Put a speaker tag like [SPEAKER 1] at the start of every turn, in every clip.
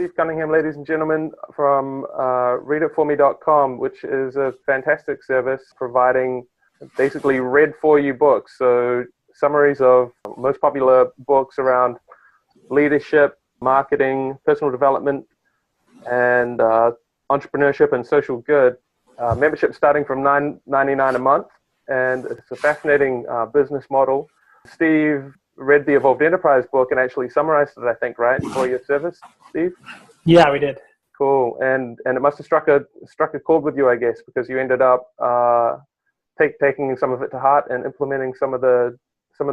[SPEAKER 1] Steve Cunningham, ladies and gentlemen, from readitforme.com, which is a fantastic service providing basically read for you books. So summaries of most popular books around leadership, marketing, personal development, and entrepreneurship and social good. Membership starting from $9.99 a month, and it's a fascinating business model. Steve read the Evolved Enterprise book and actually summarized it, I think, right, for your service, Steve?
[SPEAKER 2] Yeah, we did.
[SPEAKER 1] Cool, and it must have struck a chord with you, I guess, because you ended up taking some of it to heart and implementing some of the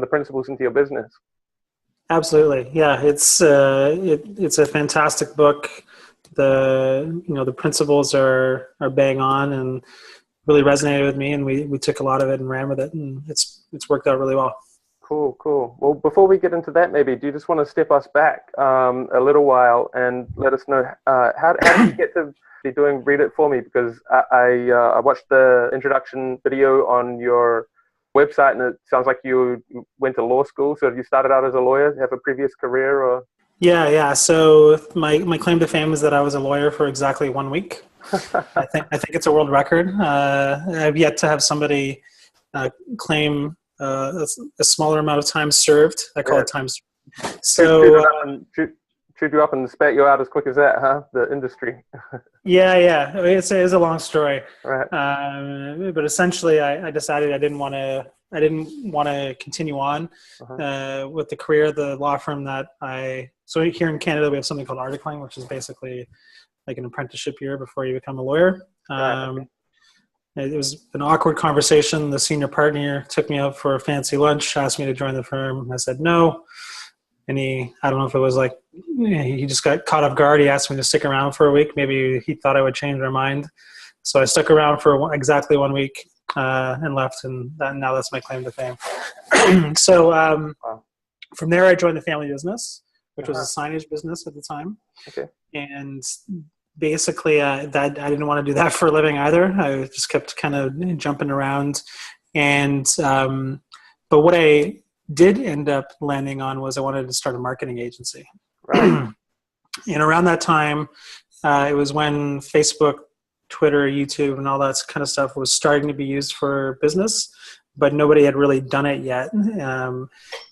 [SPEAKER 1] principles into your business.
[SPEAKER 2] Absolutely, yeah. It's a fantastic book. The principles are bang on and really resonated with me, and we took a lot of it and ran with it, and it's worked out really well.
[SPEAKER 1] Cool. Well, before we get into that, maybe, do you just want to step us back a little while and let us know how did you get to be doing Read It For Me? Because I watched the introduction video on your website, and it sounds like you went to law school. So you started out as a lawyer, have a previous career, or?
[SPEAKER 2] Yeah. So my claim to fame is that I was a lawyer for exactly 1 week. I think it's a world record. I've yet to have somebody claim a smaller amount of time served. I call it time served. So
[SPEAKER 1] chewed you up and spat you out as quick as that, huh? The industry.
[SPEAKER 2] Yeah. It's a long story.
[SPEAKER 1] Right.
[SPEAKER 2] But essentially, I decided I didn't want to continue on with the career. The law firm so here in Canada, we have something called articling, which is basically like an apprenticeship year before you become a lawyer.
[SPEAKER 1] Okay.
[SPEAKER 2] It was an awkward conversation. The senior partner took me out for a fancy lunch, asked me to join the firm. I said no. And I don't know if it was like, he just got caught off guard. He asked me to stick around for a week. Maybe he thought I would change my mind. So I stuck around for exactly 1 week and left. And now that's my claim to fame. So from there, I joined the family business, which was a signage business at the time.
[SPEAKER 1] Okay. And
[SPEAKER 2] basically, I didn't want to do that for a living either. I just kept kind of jumping around. And but what I did end up landing on was I wanted to start a marketing agency.
[SPEAKER 1] Right.
[SPEAKER 2] And around that time, it was when Facebook, Twitter, YouTube, and all that kind of stuff was starting to be used for business, but nobody had really done it yet.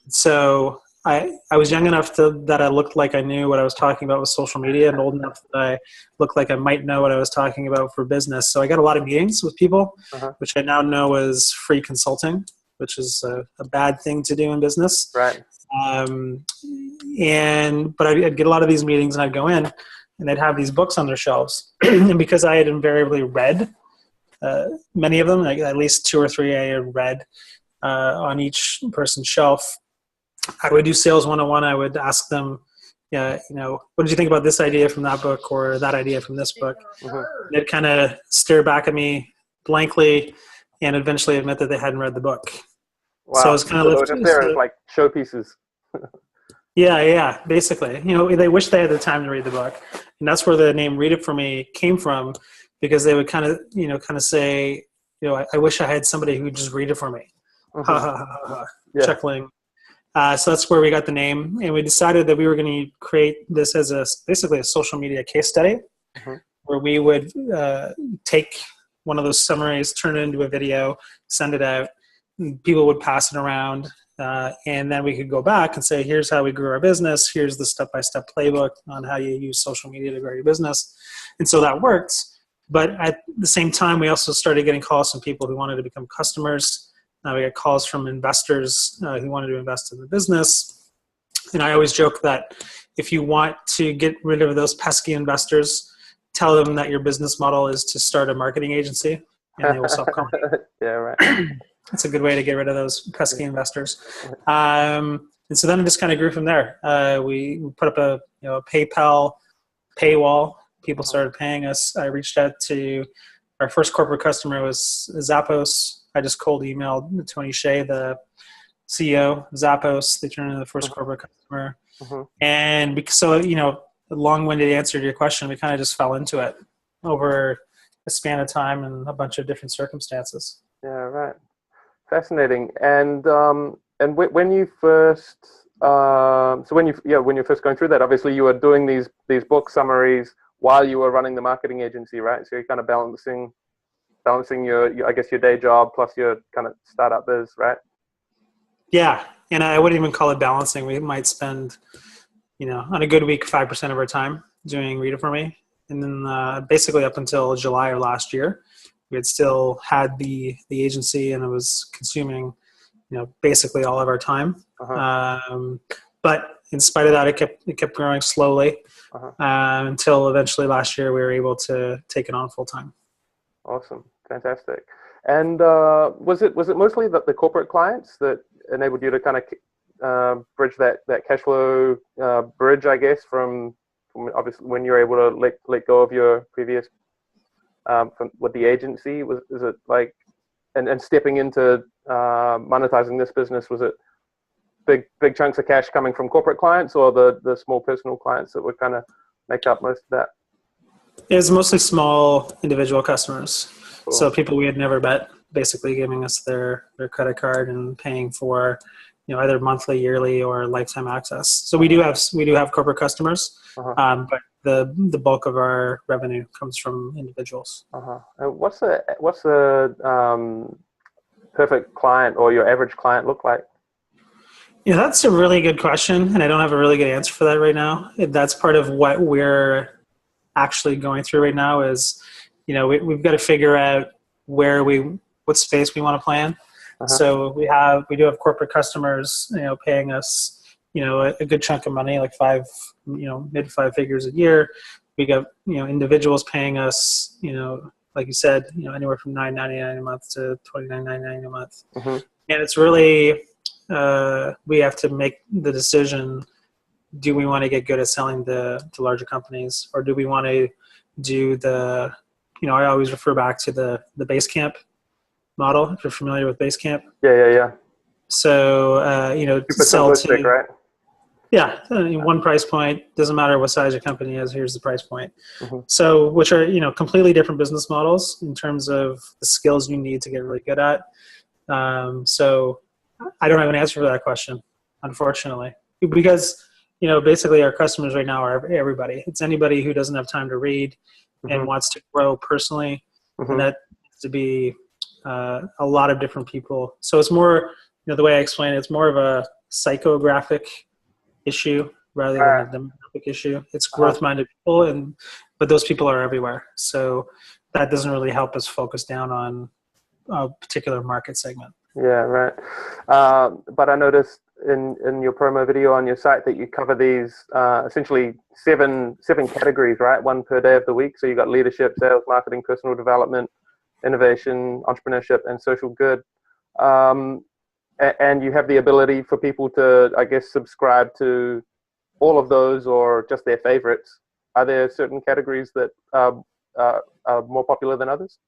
[SPEAKER 2] So I was young enough that I looked like I knew what I was talking about with social media, and old enough that I looked like I might know what I was talking about for business. So I got a lot of meetings with people, which I now know is free consulting, which is a bad thing to do in business.
[SPEAKER 1] Right.
[SPEAKER 2] But I'd get a lot of these meetings, and I'd go in, and they'd have these books on their shelves. And because I had invariably read many of them, like at least 2 or 3 I had read on each person's shelf, I would do sales 101. I would ask them, what did you think about this idea from that book or that idea from this book? They'd kind of stare back at me blankly and eventually admit that they hadn't read the book.
[SPEAKER 1] Wow. So it's kind of just there as like showpieces.
[SPEAKER 2] Yeah, basically. They wish they had the time to read the book. And that's where the name Read It For Me came from, because they would kind of say, I wish I had somebody who would just read it for me. Chuckling. So that's where we got the name. And we decided that we were going to create this as basically a social media case study, where we would take one of those summaries, turn it into a video, send it out. People would pass it around. And then we could go back and say, here's how we grew our business. Here's the step-by-step playbook on how you use social media to grow your business. And so that worked. But at the same time, we also started getting calls from people who wanted to become customers. We got calls from investors who wanted to invest in the business. And I always joke that if you want to get rid of those pesky investors, tell them that your business model is to start a marketing agency, and they will stop calling.
[SPEAKER 1] Yeah, right.
[SPEAKER 2] That's a good way to get rid of those pesky investors. And so then it just kind of grew from there. We put up a PayPal paywall. People started paying us. I reached out to our first corporate customer was Zappos. I just cold emailed Tony Shea, the CEO of Zappos. They turned into the first corporate customer. And so, a long-winded answer to your question, we kind of just fell into it over a span of time and a bunch of different circumstances.
[SPEAKER 1] Yeah, right. Fascinating. And when you first So when you're first going through that, obviously you were doing these book summaries while you were running the marketing agency, right? So you're kind of balancing your I guess your day job plus your kind of startup biz, right?
[SPEAKER 2] Yeah, and I wouldn't even call it balancing. We might spend, on a good week, 5% of our time doing Read It For Me. And then basically up until July of last year, we had still had the agency, and it was consuming, basically all of our time. But in spite of that, it kept growing slowly until eventually last year we were able to take it on full time.
[SPEAKER 1] Awesome, fantastic. And was it mostly the corporate clients that enabled you to kind of bridge that cash flow bridge, I guess, from obviously when you're able to let go of your previous with the agency? Is it like and stepping into monetizing this business? Was it big chunks of cash coming from corporate clients, or the small personal clients that would kind of make up most of that?
[SPEAKER 2] It was mostly small individual customers.
[SPEAKER 1] Cool.
[SPEAKER 2] So people we had never met, basically giving us their credit card and paying for, either monthly, yearly, or lifetime access. So we do have corporate customers, but the bulk of our revenue comes from individuals.
[SPEAKER 1] And what's the perfect client or your average client look like?
[SPEAKER 2] Yeah, that's a really good question, and I don't have a really good answer for that right now. That's part of what we're actually going through right now is, we've got to figure out what space we want to play in. So we do have corporate customers, paying us, a good chunk of money, like mid 5 figures a year. We got, individuals paying us, like you said, anywhere from $9.99 a month to $29.99 a month. And it's really, we have to make the decision: do we want to get good at selling to larger companies, or do we want to do the, I always refer back to the Basecamp model, if you're familiar with Basecamp.
[SPEAKER 1] Yeah.
[SPEAKER 2] So,
[SPEAKER 1] super
[SPEAKER 2] sell
[SPEAKER 1] simplistic,
[SPEAKER 2] to,
[SPEAKER 1] right?
[SPEAKER 2] Yeah, one price point, doesn't matter what size your company is, here's the price point. So, which are, completely different business models in terms of the skills you need to get really good at. So I don't have an answer for that question, unfortunately, because, basically our customers right now are everybody. It's anybody who doesn't have time to read and wants to grow personally. And that needs to be a lot of different people. So it's more, the way I explain it, it's more of a psychographic issue rather than a demographic issue. It's growth-minded people, but those people are everywhere. So that doesn't really help us focus down on a particular market segment.
[SPEAKER 1] Yeah, right. But I noticed in your promo video on your site that you cover these essentially seven categories, right? One per day of the week. So you got leadership, sales, marketing, personal development, innovation, entrepreneurship, and social good. And you have the ability for people to, I guess, subscribe to all of those or just their favorites. Are there certain categories that are more popular than others?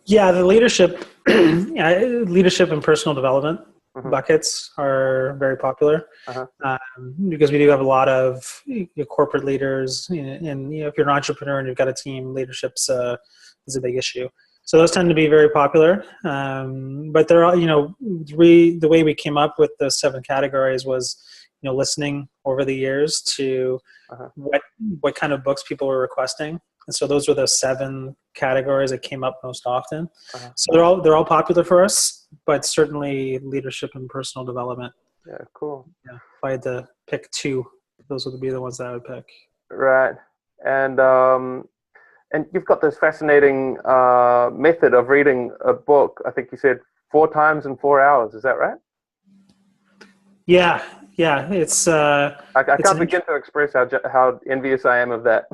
[SPEAKER 2] Yeah, the leadership and personal development buckets are very popular because we do have a lot of corporate leaders, and if you're an entrepreneur and you've got a team, leadership's is a big issue. So those tend to be very popular, but they're all, the way we came up with the 7 categories was, listening over the years to what kind of books people were requesting. And so those were the 7 categories that came up most often. So they're all popular for us, but certainly leadership and personal development.
[SPEAKER 1] Yeah, cool.
[SPEAKER 2] Yeah, if I had to pick 2, those would be the ones that I would pick.
[SPEAKER 1] Right, and you've got this fascinating method of reading a book. I think you said 4 times in 4 hours. Is that right?
[SPEAKER 2] Yeah. It's.
[SPEAKER 1] I can't begin to express how envious I am of that.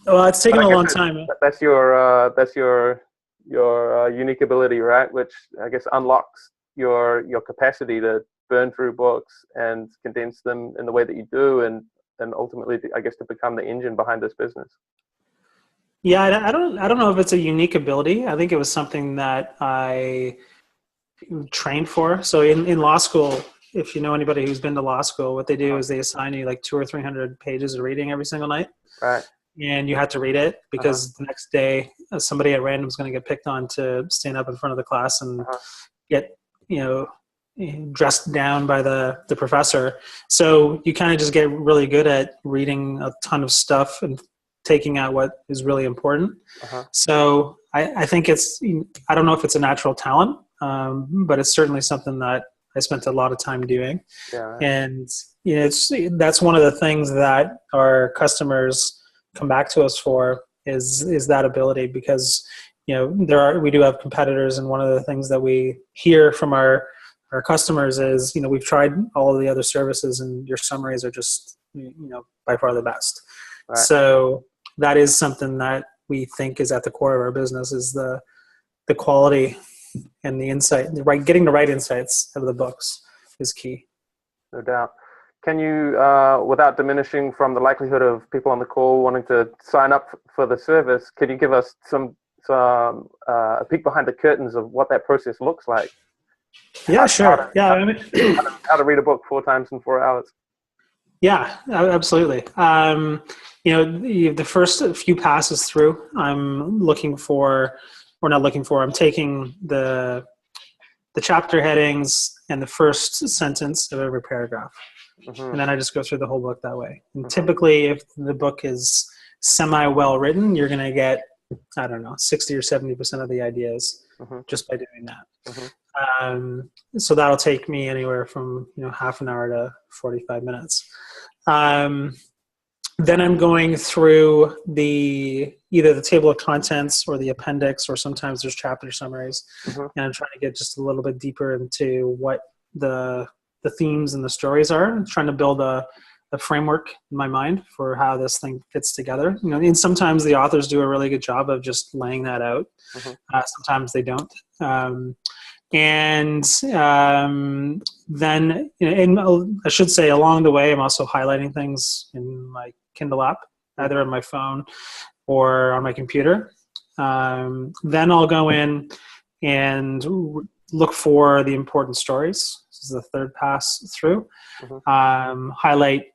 [SPEAKER 2] Well, it's taken a long time.
[SPEAKER 1] That's your unique ability, right? Which I guess unlocks your capacity to burn through books and condense them in the way that you do, and ultimately, I guess, to become the engine behind this business.
[SPEAKER 2] Yeah, I don't know if it's a unique ability. I think it was something that I trained for. So in law school, if you know anybody who's been to law school, what they do is they assign you like 200 or 300 pages of reading every single night.
[SPEAKER 1] Right.
[SPEAKER 2] And you had to read it because the next day somebody at random is going to get picked on to stand up in front of the class and get, dressed down by the professor. So you kind of just get really good at reading a ton of stuff and taking out what is really important. So I think I don't know if it's a natural talent, but it's certainly something that I spent a lot of time doing.
[SPEAKER 1] Yeah, right.
[SPEAKER 2] And that's one of the things that our customers come back to us for is that ability, because we do have competitors, and one of the things that we hear from our customers is, we've tried all of the other services and your summaries are just by far the best.
[SPEAKER 1] Right.
[SPEAKER 2] So that is something that we think is at the core of our business, is the quality and the insight, getting the right insights out of the books is key.
[SPEAKER 1] No doubt. Can you, without diminishing from the likelihood of people on the call wanting to sign up for the service, can you give us a peek behind the curtains of what that process looks like?
[SPEAKER 2] Yeah, sure.
[SPEAKER 1] How to read a book 4 times in 4 hours.
[SPEAKER 2] Yeah, absolutely. The first few passes through, I'm taking the chapter headings and the first sentence of every paragraph. And then I just go through the whole book that way. And typically, if the book is semi-well written, you're going to get, 60 or 70% of the ideas just by doing that. So that'll take me anywhere from half an hour to 45 minutes. Then I'm going through either the table of contents or the appendix, or sometimes there's chapter summaries, and I'm trying to get just a little bit deeper into what the themes and the stories are. I'm trying to build a framework in my mind for how this thing fits together. And sometimes the authors do a really good job of just laying that out. Sometimes they don't. And then, and I should say, along the way, I'm also highlighting things in my Kindle app, either on my phone or on my computer. Then I'll go in and look for the important stories. This is the third pass through. Highlight,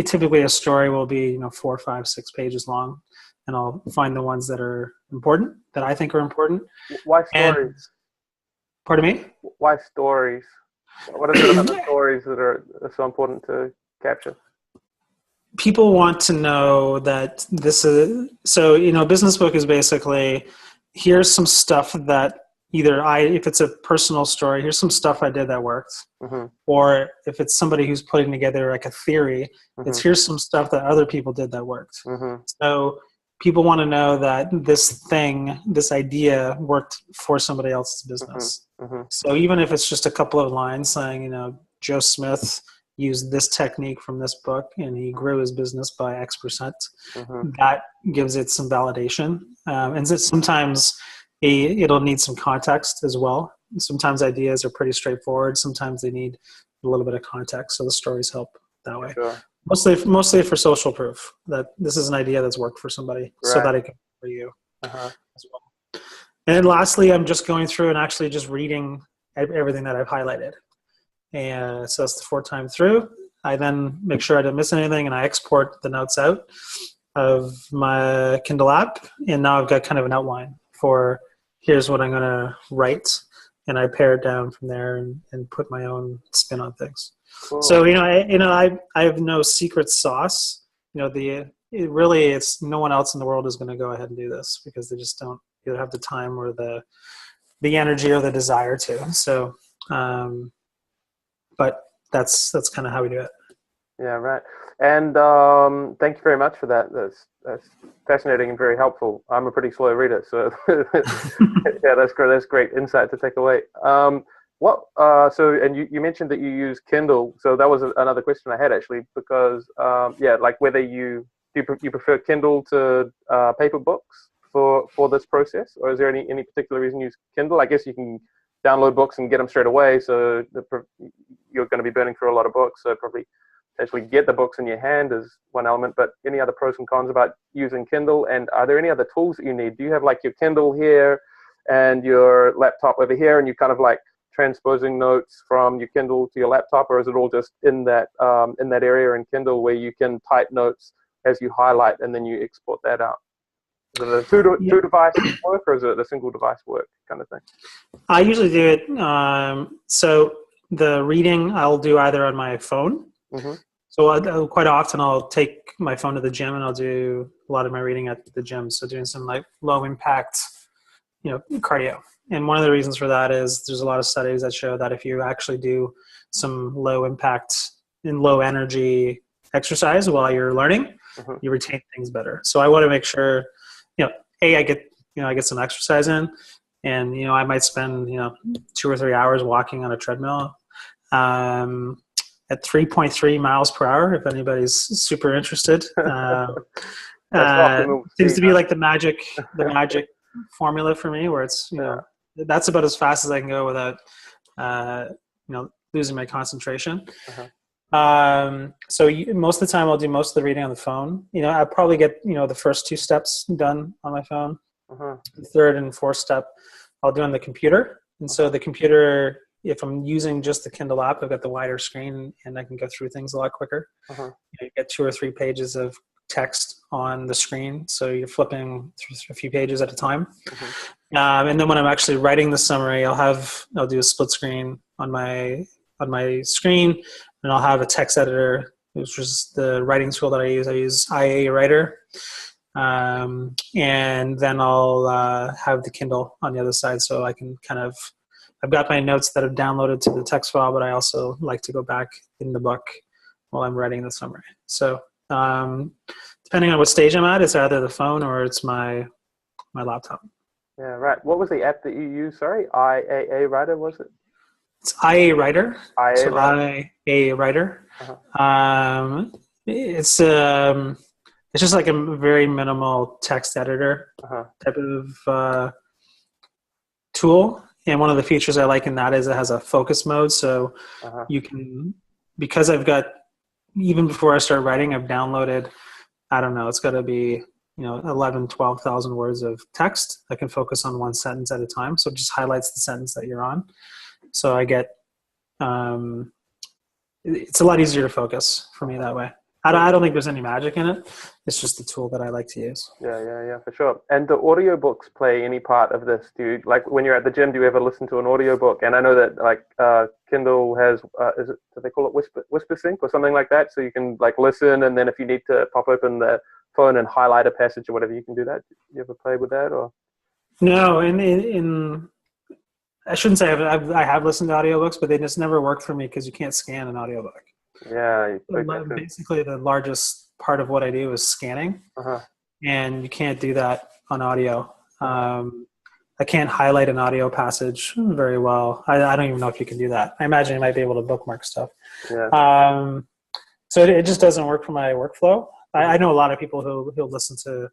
[SPEAKER 2] typically a story will be 4, 5, 6 pages long, and I'll find the ones that are important, that I think are important.
[SPEAKER 1] Why stories?
[SPEAKER 2] Pardon me?
[SPEAKER 1] Why stories? What is it about the stories that are so important to capture?
[SPEAKER 2] People want to know that this is, a business book is basically, here's some stuff that if it's a personal story, here's some stuff I did that worked. Or if it's somebody who's putting together like a theory, it's here's some stuff that other people did that worked. So people want to know that this idea worked for somebody else's business. So even if it's just a couple of lines saying, Joe Smith used this technique from this book and he grew his business by X%, that gives it some validation. And sometimes it'll need some context as well. Sometimes ideas are pretty straightforward. Sometimes they need a little bit of context. So the stories help that way.
[SPEAKER 1] Sure.
[SPEAKER 2] Mostly for social proof that this is an idea that's worked for somebody, so that it can work for you as well. And then lastly, I'm just going through and actually just reading everything that I've highlighted. And so that's the 4th time through. I then make sure I don't miss anything, and I export the notes out of my Kindle app. And now I've got kind of an outline for here's what I'm going to write, and I pare it down from there and put my own spin on things. Cool. So I have no secret sauce. It's no one else in the world is going to go ahead and do this, because they just don't either have the time or the energy or the desire to. So, but that's kind of how we do it.
[SPEAKER 1] Yeah, right. And thank you very much for that. That's fascinating and very helpful. I'm a pretty slow reader, so yeah, that's great. That's great insight to take away. And you mentioned that you use Kindle, so that was another question I had actually, because like whether you prefer Kindle to paper books for this process, or is there any particular reason you use Kindle? I guess you can download books and get them straight away, so you're going to be burning through a lot of books, so probably actually get the books in your hand is one element. But any other pros and cons about using Kindle? And are there any other tools that you need? Do you have like your Kindle here and your laptop over here, and you kind of like transposing notes from your Kindle to your laptop, or is it all just in that area in Kindle where you can type notes as you highlight and then you export that out? Is it a two device work, or is it a single device work kind of thing?
[SPEAKER 2] I usually do it. So the reading I'll do either on my phone.
[SPEAKER 1] Mm-hmm.
[SPEAKER 2] So quite often I'll take my phone to the gym and I'll do a lot of my reading at the gym. So doing some like low impact, cardio. And one of the reasons for that is there's a lot of studies that show that if you actually do some low impact and low energy exercise while you're learning, you retain things better. So I want to make sure, I get some exercise in, and, I might spend, 2 or 3 hours walking on a treadmill, at 3.3 miles per hour, if anybody's super interested. Seems to be like the magic formula for me, where it's, that's about as fast as I can go without, losing my concentration. So most of the time I'll do most of the reading on the phone. I'll probably get, the first 2 steps done on my phone. The third and fourth step I'll do on the computer. And so the computer, if I'm using just the Kindle app, I've got the wider screen and I can go through things a lot quicker. You get 2 or 3 pages of text on the screen, so you're flipping through a few pages at a time. And then when I'm actually writing the summary, I'll do a split screen on my screen, and I'll have a text editor, which is the writing tool that I use. I use IA Writer, and then I'll have the Kindle on the other side, so I can I've got my notes that I've downloaded to the text file, but I also like to go back in the book while I'm writing the summary. So depending on what stage I'm at, it's either the phone or it's my laptop.
[SPEAKER 1] Yeah, right. What was the app that you used? Sorry, IAA Writer, was it?
[SPEAKER 2] It's IA Writer. IA Writer. It's just like a very minimal text editor type of tool. And one of the features I like in that is it has a focus mode. So you can, because I've got, even before I start writing, I've downloaded, I don't know, it's got to be, 11, 12,000 words of text. I can focus on one sentence at a time. So it just highlights the sentence that you're on. So I get, it's a lot easier to focus for me that way. I don't think there's any magic in it. It's just a tool that I like to use.
[SPEAKER 1] Yeah, for sure. And do audiobooks play any part of this? Do you, like when you're at the gym, do you ever listen to an audiobook? And I know that like Kindle has, do they call it Whisper Sync or something like that? So you can like listen, and then if you need to pop open the phone and highlight a passage or whatever, you can do that. You ever play with that or? No,
[SPEAKER 2] I shouldn't say I have listened to audiobooks, but they just never work for me because you can't scan an audiobook.
[SPEAKER 1] Yeah.
[SPEAKER 2] Basically, the largest part of what I do is scanning, and you can't do that on audio. I can't highlight an audio passage very well. I don't even know if you can do that. I imagine you might be able to bookmark stuff.
[SPEAKER 1] Yeah.
[SPEAKER 2] So it just doesn't work for my workflow. I know a lot of people who'll listen to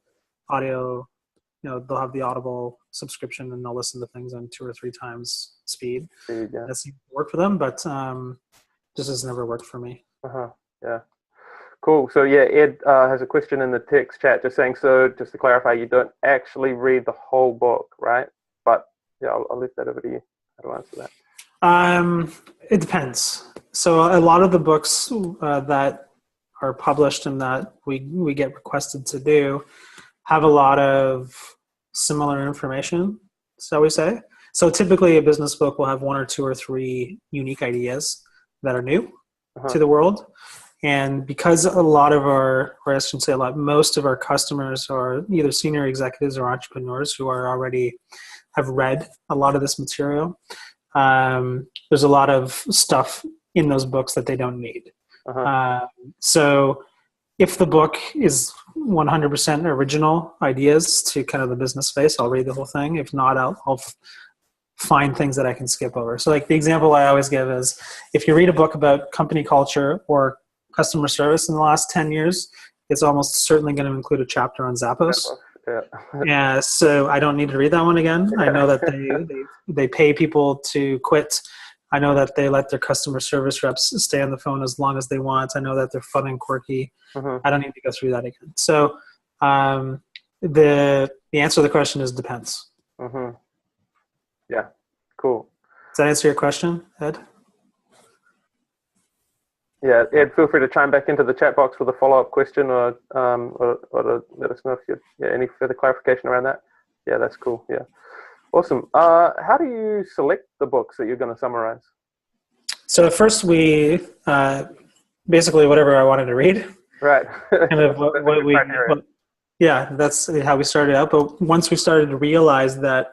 [SPEAKER 2] audio. They'll have the Audible subscription and they'll listen to things on 2 or 3 times speed.
[SPEAKER 1] Yeah.
[SPEAKER 2] That seems to work for them, but this has never worked for me.
[SPEAKER 1] Yeah. Cool. So yeah, Ed has a question in the text chat just saying, so just to clarify, you don't actually read the whole book, right? But yeah, I'll leave that over to you. How to answer that?
[SPEAKER 2] It depends. So a lot of the books that are published and that we get requested to do have a lot of similar information, shall we say. So typically a business book will have 1 or 2 or 3 unique ideas that are new to the world. And because a lot of most of our customers are either senior executives or entrepreneurs who have read a lot of this material, there's a lot of stuff in those books that they don't need. So if the book is 100% original ideas to kind of the business space, I'll read the whole thing. If not, I'll find things that I can skip over. So like the example I always give is if you read a book about company culture or customer service in the last 10 years, it's almost certainly going to include a chapter on Zappos. Yeah. So I don't need to read that one again. I know that they pay people to quit. I know that they let their customer service reps stay on the phone as long as they want. I know that they're fun and quirky. I don't need to go through that again. So the answer to the question is depends.
[SPEAKER 1] Yeah, cool.
[SPEAKER 2] Does that answer your question, Ed?
[SPEAKER 1] Yeah, Ed, feel free to chime back into the chat box with a follow-up question or to let us know if you any further clarification around that. Yeah, that's cool. Yeah, awesome. How do you select the books that you're going to summarize?
[SPEAKER 2] So at first we basically whatever I wanted to read.
[SPEAKER 1] Right.
[SPEAKER 2] Kind of yeah, that's how we started out. But once we started to realize that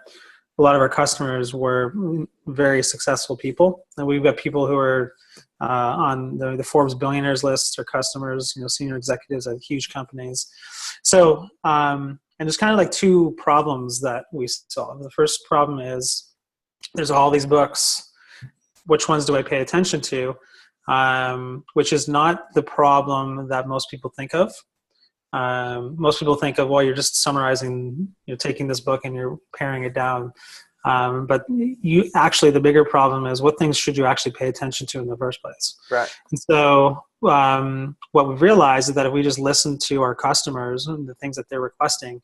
[SPEAKER 2] a lot of our customers were very successful people, and we've got people who are on the Forbes billionaires list are customers, senior executives at huge companies. So, and there's kind of like two problems that we solve. The first problem is there's all these books. Which ones do I pay attention to? Which is not the problem that most people think of. Most people think of, well, you're just summarizing, taking this book and you're paring it down. But the bigger problem is what things should you actually pay attention to in the first place?
[SPEAKER 1] Right.
[SPEAKER 2] And so what we've realized is that if we just listen to our customers and the things that they're requesting,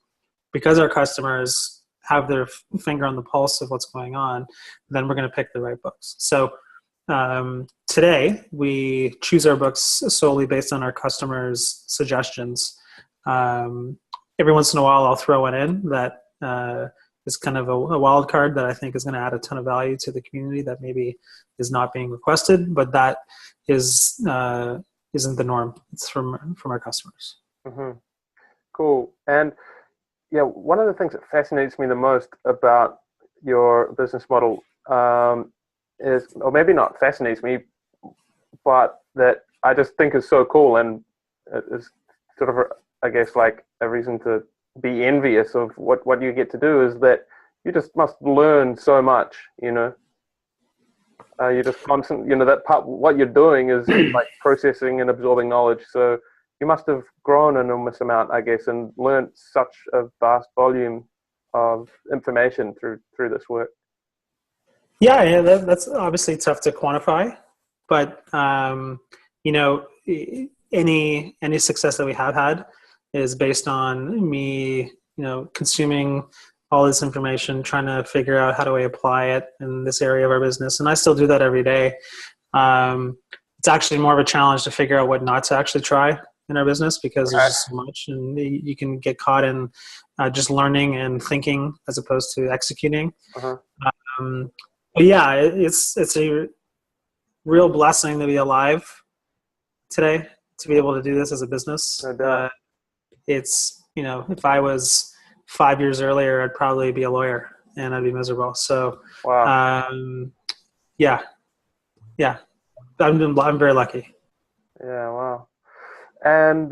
[SPEAKER 2] because our customers have their finger on the pulse of what's going on, then we're going to pick the right books. So today we choose our books solely based on our customers' suggestions. Every once in a while I'll throw one in that is kind of a wild card that I think is going to add a ton of value to the community that maybe is not being requested, but that isn't the norm. It's from our customers.
[SPEAKER 1] Mm-hmm. Cool. And yeah, one of the things that fascinates me the most about your business model is, or maybe not fascinates me, but that I just think is so cool and is sort of, I guess, like a reason to be envious of what you get to do, is that you just must learn so much, you just constantly, that part, what you're doing is like processing and absorbing knowledge. So you must have grown an enormous amount, I guess, and learned such a vast volume of information through this work.
[SPEAKER 2] Yeah, that's obviously tough to quantify, but any success that we have had is based on me, consuming all this information, trying to figure out how do I apply it in this area of our business, and I still do that every day. It's actually more of a challenge to figure out what not to actually try in our business because there's just so much, and you can get caught in just learning and thinking as opposed to executing.
[SPEAKER 1] Uh-huh.
[SPEAKER 2] But yeah, it's a real blessing to be alive today, to be able to do this as a business. It's, if I was 5 years earlier, I'd probably be a lawyer and I'd be miserable. So,
[SPEAKER 1] wow.
[SPEAKER 2] Yeah, I'm very lucky.
[SPEAKER 1] Yeah. Wow. And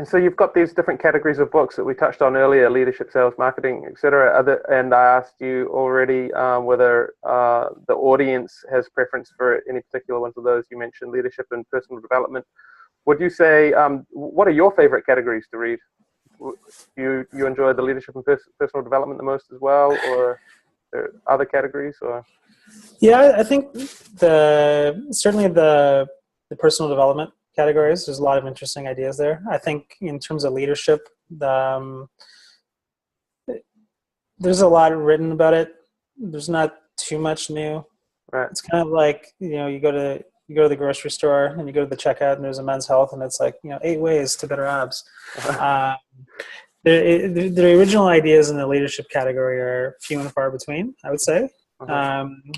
[SPEAKER 1] so you've got these different categories of books that we touched on earlier: leadership, sales, marketing, etc. And I asked you already whether the audience has preference for any particular ones of those. You mentioned leadership and personal development. Would you say what are your favorite categories to read? You enjoy the leadership and personal development the most as well, or are there other categories? Or
[SPEAKER 2] yeah, I think certainly the personal development categories, there's a lot of interesting ideas there. I think in terms of leadership, there's a lot written about it. There's not too much new.
[SPEAKER 1] Right.
[SPEAKER 2] It's kind of like, you go to the grocery store and you go to the checkout and there's a Men's Health and it's like, 8 ways to better abs. The original ideas in the leadership category are few and far between, I would say.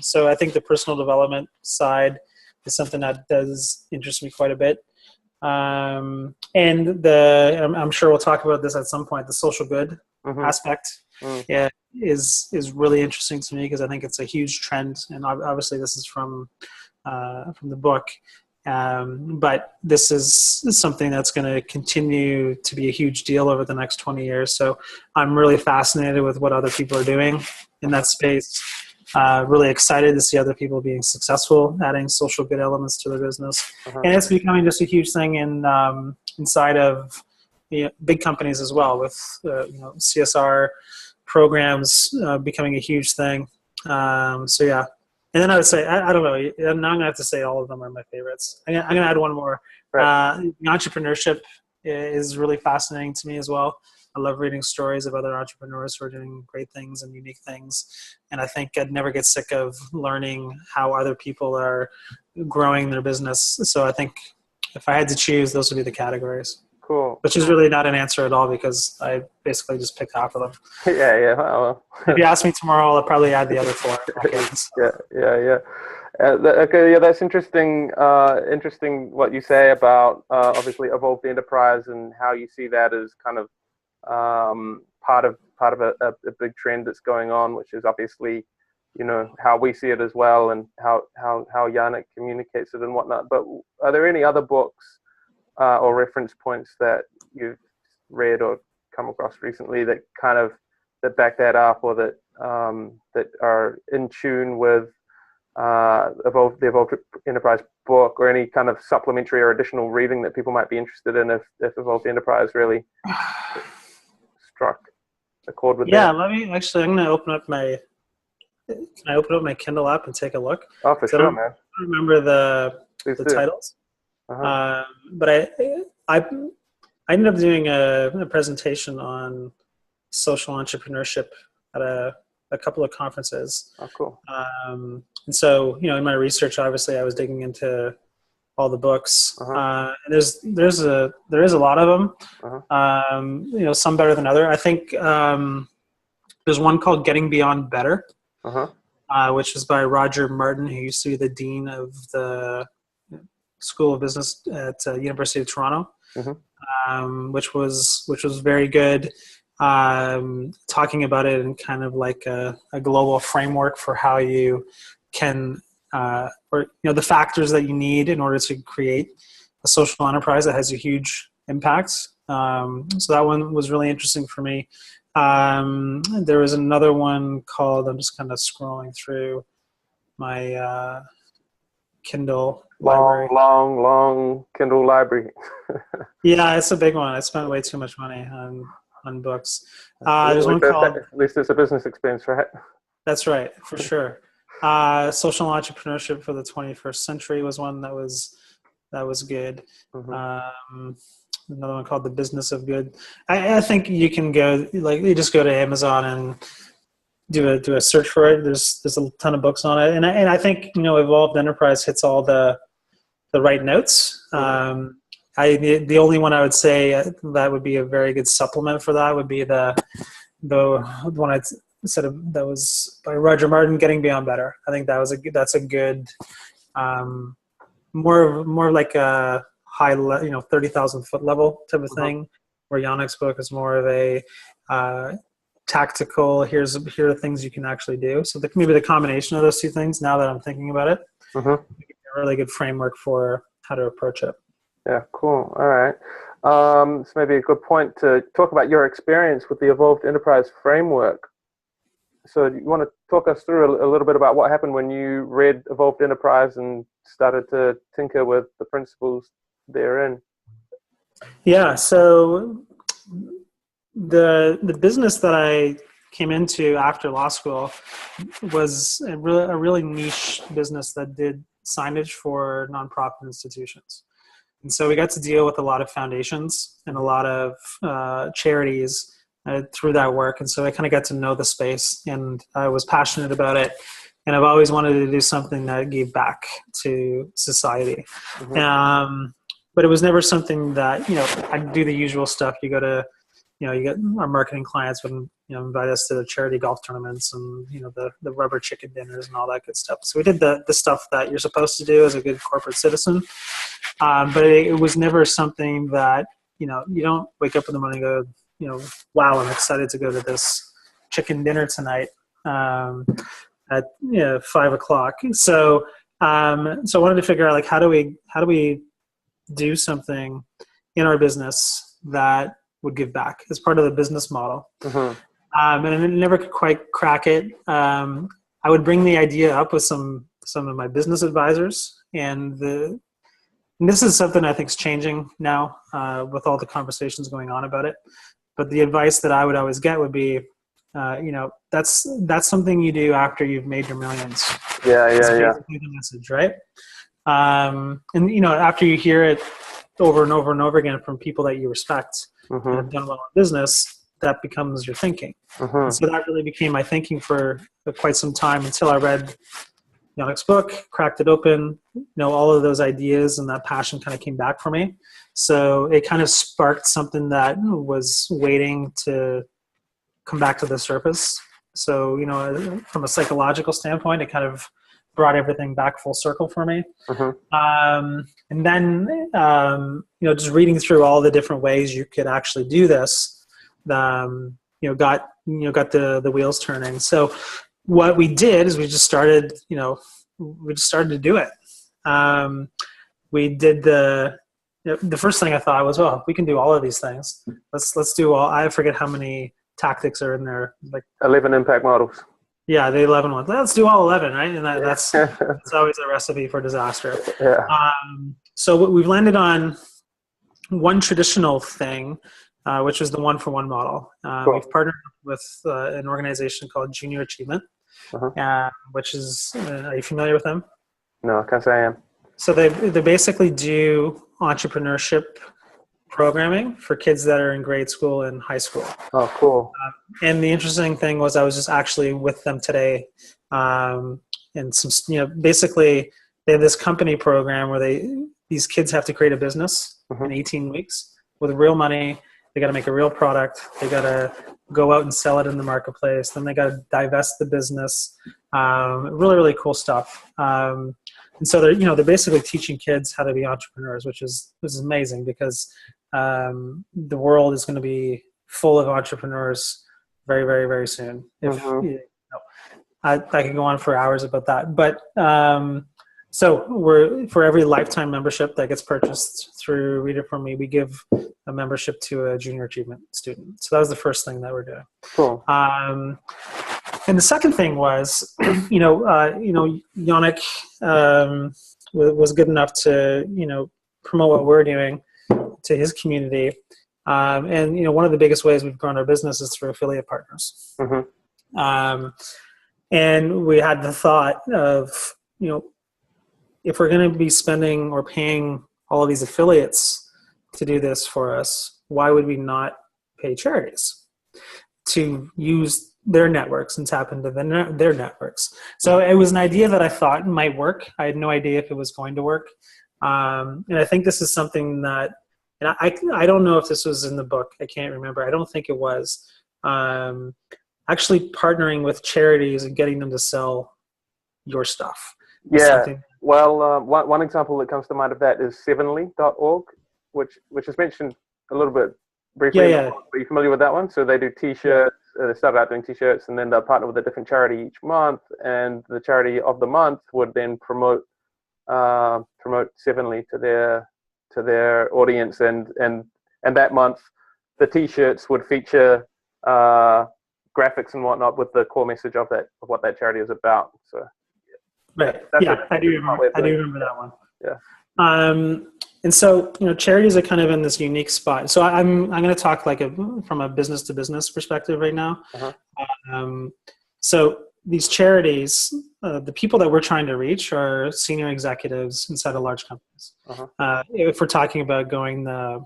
[SPEAKER 2] So I think the personal development side is something that does interest me quite a bit. And I'm sure we'll talk about this at some point, the social good aspect is really interesting to me because I think it's a huge trend. And obviously this is from the book. But this is something that's going to continue to be a huge deal over the next 20 years. So I'm really fascinated with what other people are doing in that space. Really excited to see other people being successful, adding social good elements to their business. And it's becoming just a huge thing inside of big companies as well, with CSR programs becoming a huge thing. So yeah. And then I would say, I don't know, now I'm going to have to say all of them are my favorites. I'm going to add one more. Right. Entrepreneurship is really fascinating to me as well. I love reading stories of other entrepreneurs who are doing great things and unique things. And I think I'd never get sick of learning how other people are growing their business. So I think if I had to choose, those would be the categories.
[SPEAKER 1] Cool.
[SPEAKER 2] Which is really not an answer at all because I basically just picked half of them.
[SPEAKER 1] Yeah. Well.
[SPEAKER 2] If you ask me tomorrow, I'll probably add the other 4.
[SPEAKER 1] Yeah. Okay, yeah, that's interesting. Interesting what you say about obviously evolved enterprise and how you see that as kind of part of a big trend that's going on, which is obviously, how we see it as well, and how Yannick communicates it and whatnot. But are there any other books or reference points that you've read or come across recently that kind of that back that up, or that that are in tune with the Evolved Enterprise book, or any kind of supplementary or additional reading that people might be interested in if Evolved Enterprise really struck a chord with them?
[SPEAKER 2] I'm going to open up my. Can I open up my Kindle app and take a look?
[SPEAKER 1] Oh, for sure, man.
[SPEAKER 2] I don't remember the titles, but I ended up doing a presentation on social entrepreneurship at a couple of conferences.
[SPEAKER 1] Oh, cool.
[SPEAKER 2] And so, in my research, obviously, I was digging into all the books. And there is a lot of them. Some better than other. I think there's one called Getting Beyond Better, which is by Roger Martin, who used to be the dean of the School of Business at University of Toronto, which was very good. Talking about it in kind of like a global framework for how you can, the factors that you need in order to create a social enterprise that has a huge impact. So that one was really interesting for me. There was another one called, I'm just kind of scrolling through my Kindle library.
[SPEAKER 1] Long Kindle library.
[SPEAKER 2] Yeah, it's a big one. I spent way too much money on books. There's one called...
[SPEAKER 1] At least it's a business expense, right?
[SPEAKER 2] That's right, for sure. Social Entrepreneurship for the 21st Century was one that was good. Another one called The Business of Good. I think you can go, you just go to Amazon and do a search for it. There's a ton of books on it, and I think Evolved Enterprise hits all the right notes. The only one I would say that would be a very good supplement for that would be the one I said that was by Roger Martin, Getting Beyond Better. I think that's a good, more like a high 30,000 foot level type of thing, where Yannick's book is more of a tactical. Here are the things you can actually do. So maybe the combination of those two things. Now that I'm thinking about it, a really good framework for how to approach it.
[SPEAKER 1] Yeah, cool. All right. So maybe a good point to talk about your experience with the Evolved Enterprise framework. So you want to talk us through a little bit about what happened when you read Evolved Enterprise and started to tinker with the principles therein?
[SPEAKER 2] Yeah. So the business that I came into after law school was a really niche business that did signage for nonprofit institutions. And so we got to deal with a lot of foundations and a lot of charities through that work. And so I kind of got to know the space, and I was passionate about it. And I've always wanted to do something that gave back to society. But it was never something that, I'd do the usual stuff. You go to, you get our marketing clients would, invite us to the charity golf tournaments and, the rubber chicken dinners and all that good stuff. So we did the stuff that you're supposed to do as a good corporate citizen. But it was never something that, you don't wake up in the morning and go, wow, I'm excited to go to this chicken dinner tonight at 5:00. So I wanted to figure out how do we do something in our business that would give back as part of the business model. And I never could quite crack it. I would bring the idea up with some of my business advisors, and this is something I think is changing now with all the conversations going on about it. But the advice that I would always get would be, that's something you do after you've made your millions.
[SPEAKER 1] Yeah.
[SPEAKER 2] Basically the message, right? And after you hear it over and over and over again from people that you respect and have done well in business, that becomes your thinking. And so that really became my thinking for quite some time until I read Yannick's book, cracked it open, all of those ideas and that passion kind of came back for me. So it kind of sparked something that was waiting to come back to the surface. So, from a psychological standpoint, it kind of brought everything back full circle for me. And then, just reading through all the different ways you could actually do this, got the wheels turning. So what we did is we just started to do it. We did the first thing I thought was, well, we can do all of these things. Let's do all. I forget how many tactics are in there. Like
[SPEAKER 1] 11 impact models.
[SPEAKER 2] Yeah, the 11 ones. Let's do all 11, right? And that's always a recipe for disaster.
[SPEAKER 1] Yeah.
[SPEAKER 2] So we've landed on one traditional thing, which is the one-for-one model.
[SPEAKER 1] Cool.
[SPEAKER 2] We've partnered with an organization called Junior Achievement, which is, are you familiar with them?
[SPEAKER 1] No, I can't say I am.
[SPEAKER 2] So they basically do entrepreneurship programming for kids that are in grade school and high school.
[SPEAKER 1] Oh, cool.
[SPEAKER 2] And the interesting thing was I was just actually with them today. And basically they have this company program where these kids have to create a business in 18 weeks with real money. They got to make a real product. They got to go out and sell it in the marketplace. Then they got to divest the business. Really, really cool stuff. And so they're basically teaching kids how to be entrepreneurs, which is amazing because the world is going to be full of entrepreneurs very, very, very soon. I could go on for hours about that, but so for every lifetime membership that gets purchased through Read It For Me, we give a membership to a junior achievement student. So that was the first thing that we're doing.
[SPEAKER 1] Cool.
[SPEAKER 2] And the second thing was, Yannick was good enough to, promote what we're doing to his community. And one of the biggest ways we've grown our business is through affiliate partners. And we had the thought of, if we're going to be spending or paying all of these affiliates to do this for us, why would we not pay charities to use their networks and tap into their networks? So it was an idea that I thought might work. I had no idea if it was going to work. And I think this is something that, and I don't know if this was in the book. I can't remember. I don't think it was. Actually partnering with charities and getting them to sell your stuff.
[SPEAKER 1] Yeah. Well, one example that comes to mind of that is sevenly.org, which is mentioned a little bit briefly.
[SPEAKER 2] Yeah.
[SPEAKER 1] Are you familiar with that one? So they do T-shirts. They started out doing T-shirts, and then they'll partner with a different charity each month, and the charity of the month would then promote Sevenly to their audience, and that month the T-shirts would feature graphics and whatnot with the core message of what that charity is about. So.
[SPEAKER 2] Right. I do remember that one.
[SPEAKER 1] Yeah.
[SPEAKER 2] And so, charities are kind of in this unique spot. So I'm going to talk from a business to business perspective right now. So these charities, the people that we're trying to reach are senior executives inside of large companies. If we're talking about going the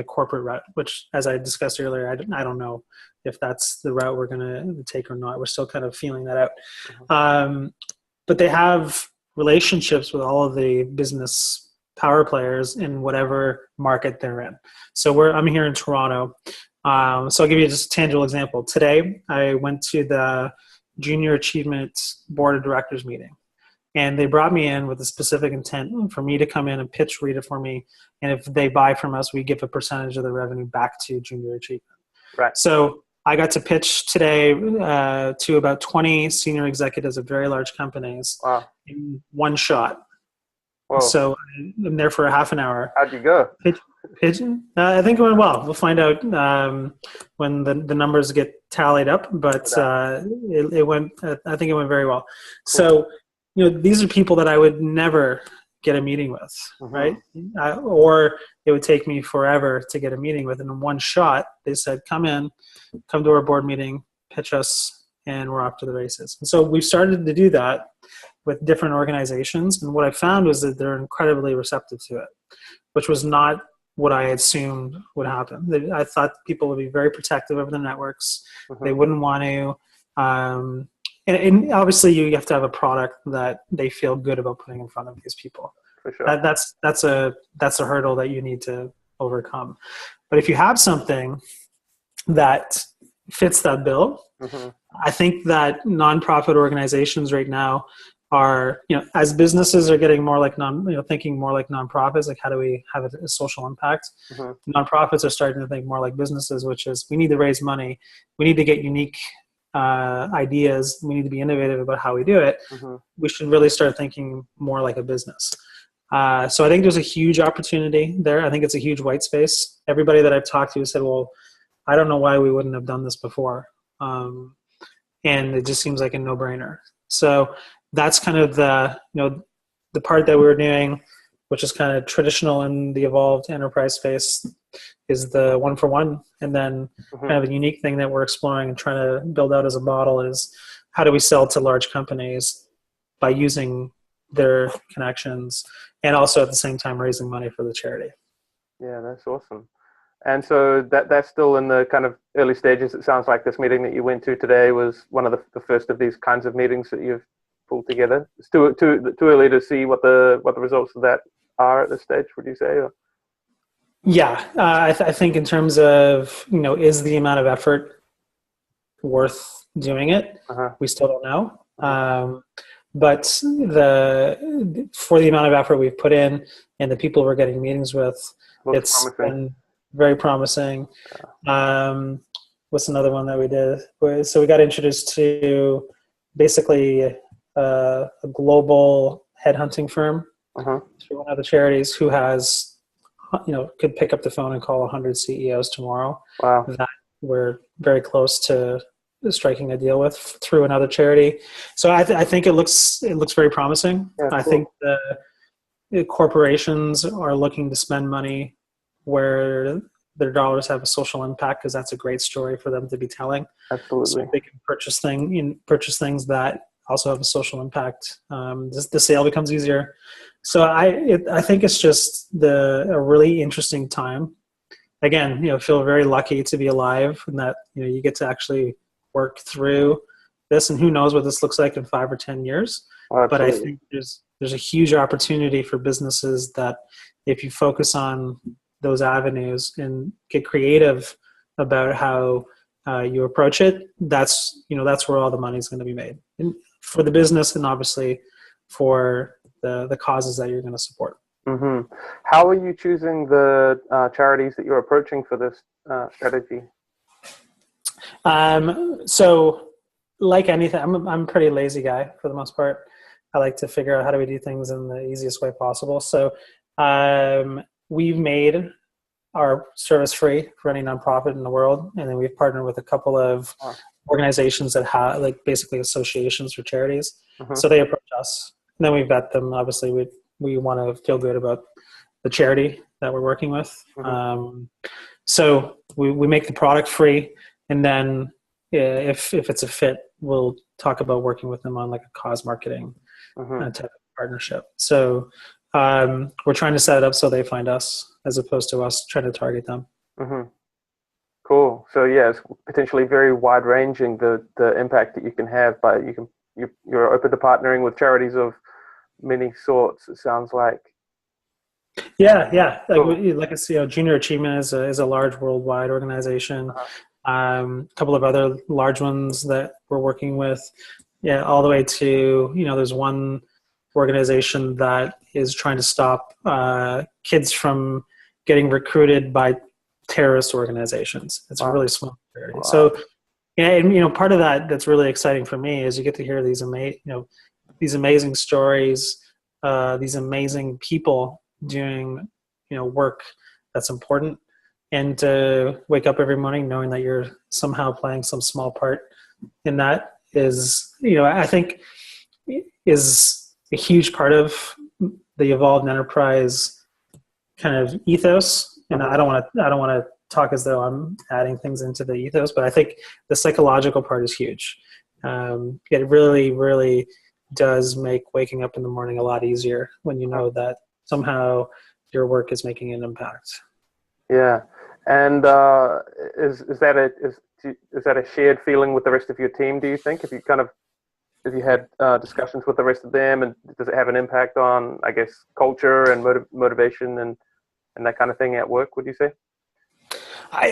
[SPEAKER 2] corporate route, which, as I discussed earlier, I don't know if that's the route we're going to take or not. We're still kind of feeling that out. But they have relationships with all of the business power players in whatever market they're in. So I'm here in Toronto. So I'll give you just a tangible example. Today, I went to the Junior Achievement Board of Directors meeting, and they brought me in with a specific intent for me to come in and pitch Read It For Me. And if they buy from us, we give a percentage of the revenue back to Junior Achievement. Right. So I got to pitch today to about 20 senior executives of very large companies in one shot. Whoa. So I'm there for a half an hour.
[SPEAKER 1] How'd you go?
[SPEAKER 2] Pitching? I think it went well. We'll find out when the numbers get tallied up, but it went. I think it went very well. Cool. So these are people that I would never get a meeting with, right? Or it would take me forever to get a meeting with. And in one shot, they said, come to our board meeting, pitch us, and we're off to the races. And so we've started to do that with different organizations. And what I found was that they're incredibly receptive to it, which was not what I assumed would happen. I thought people would be very protective of their networks. They wouldn't want to, and obviously you have to have a product that they feel good about putting in front of these people.
[SPEAKER 1] For sure.
[SPEAKER 2] That's a hurdle that you need to overcome. But if you have something that fits that bill, I think that nonprofit organizations right now are, as businesses are getting more like thinking more like nonprofits, like how do we have a social impact? Nonprofits are starting to think more like businesses, which is we need to raise money, we need to get unique ideas, we need to be innovative about how we do it. We should really start thinking more like a business. So I think there's a huge opportunity there. I think it's a huge white space. Everybody that I've talked to said, well, I don't know why we wouldn't have done this before. And it just seems like a no-brainer. So that's kind of the part that we're doing, which is kind of traditional in the evolved enterprise space, is the one-for-one. And then kind of a unique thing that we're exploring and trying to build out as a model is how do we sell to large companies by using their connections and also at the same time raising money for the charity.
[SPEAKER 1] Yeah, that's awesome. And so that's still in the kind of early stages. It sounds like this meeting that you went to today was one of the first of these kinds of meetings that you've pulled together. It's too early to see what the results of that are at this stage, would you say? Or?
[SPEAKER 2] Yeah, I think in terms of, is the amount of effort worth doing it? We still don't know. But for the amount of effort we've put in and the people we're getting meetings with, it's been very promising. What's another one that we did? So we got introduced to basically a global headhunting firm through one of the charities who has, could pick up the phone and call 100 CEOs tomorrow.
[SPEAKER 1] Wow.
[SPEAKER 2] That we're very close to striking a deal with through another charity. So I think it looks very promising. Yeah, cool. I think the corporations are looking to spend money where their dollars have a social impact, because that's a great story for them to be telling.
[SPEAKER 1] Absolutely. So
[SPEAKER 2] they can purchase things that also have a social impact. The sale becomes easier. So I think it's just a really interesting time. Again, feel very lucky to be alive and that you get to actually work through this, and who knows what this looks like in 5 or 10 years.
[SPEAKER 1] Oh,
[SPEAKER 2] but I think there's a huge opportunity for businesses that if you focus on those avenues and get creative about how you approach it, that's where all the money is going to be made, and for the business and obviously for the causes that you're going to support.
[SPEAKER 1] How are you choosing the charities that you're approaching for this strategy?
[SPEAKER 2] So like anything, I'm a pretty lazy guy for the most part. I like to figure out how do we do things in the easiest way possible. So we've made our service free for any nonprofit in the world, and then we've partnered with a couple of organizations that have basically associations for charities. So they approach us, and then we vet them. Obviously, we want to feel good about the charity that we're working with. So we make the product free, and then if it's a fit, we'll talk about working with them on like a cause marketing type of partnership. So we're trying to set it up so they find us as opposed to us trying to target them.
[SPEAKER 1] Cool. So yeah, it's potentially very wide ranging the impact that you can have, but you're open to partnering with charities of many sorts, it sounds like.
[SPEAKER 2] Yeah.
[SPEAKER 1] Cool.
[SPEAKER 2] Like I see, Junior Achievement is a large worldwide organization. A couple of other large ones that we're working with, all the way to, there's one organization that is trying to stop kids from getting recruited by terrorist organizations. It's a really small charity. Wow. So, and part of that's really exciting for me is you get to hear these amazing stories, these amazing people doing, work that's important, and to wake up every morning knowing that you're somehow playing some small part in that is, I think is a huge part of the evolved enterprise kind of ethos. And I don't want to talk as though I'm adding things into the ethos, but I think the psychological part is huge. It really, really does make waking up in the morning a lot easier when you know that somehow your work is making an impact.
[SPEAKER 1] Yeah. And is that a shared feeling with the rest of your team, do you think? Have you had discussions with the rest of them, and does it have an impact on, I guess, culture and motivation and that kind of thing at work, would you say?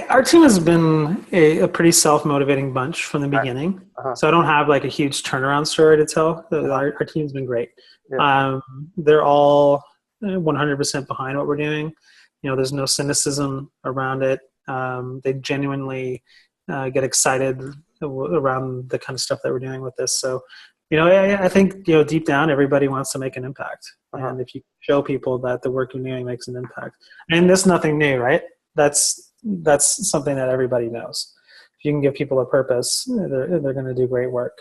[SPEAKER 2] Our team has been a pretty self-motivating bunch from the
[SPEAKER 1] Right.
[SPEAKER 2] beginning.
[SPEAKER 1] Uh-huh.
[SPEAKER 2] So I don't have like a huge turnaround story to tell.
[SPEAKER 1] Uh-huh.
[SPEAKER 2] Our team's been great.
[SPEAKER 1] Yeah.
[SPEAKER 2] They're all 100% behind what we're doing. There's no cynicism around it. They genuinely get excited around the kind of stuff that we're doing with this. So, I think, deep down, everybody wants to make an impact.
[SPEAKER 1] Uh-huh.
[SPEAKER 2] And if you show people that the work you're doing makes an impact, and that's nothing new, right? That's something that everybody knows. If you can give people a purpose, they're going to do great work.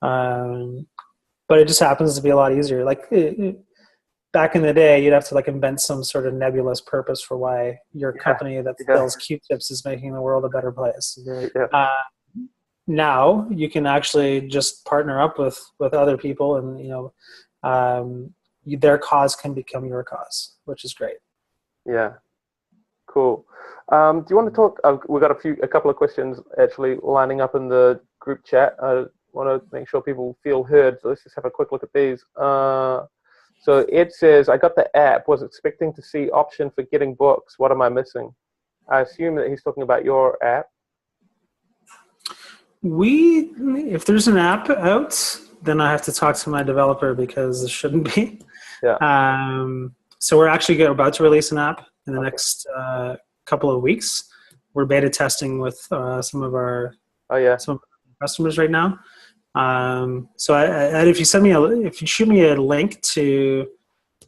[SPEAKER 2] But it just happens to be a lot easier. Like back in the day, you'd have to like invent some sort of nebulous purpose for why your company that sells Q-tips is making the world a better place.
[SPEAKER 1] Yeah.
[SPEAKER 2] Now you can actually just partner up with other people, and their cause can become your cause, which is great.
[SPEAKER 1] Yeah. Cool. Do you want to talk? We've got a couple of questions actually lining up in the group chat. I want to make sure people feel heard. So let's just have a quick look at these. So Ed says, I got the app, was expecting to see option for getting books. What am I missing? I assume that he's talking about your app.
[SPEAKER 2] If there's an app out, then I have to talk to my developer because it shouldn't be.
[SPEAKER 1] Yeah.
[SPEAKER 2] So we're actually about to release an app in the next couple of weeks. We're beta testing with some of our customers right now. So if you shoot me a link to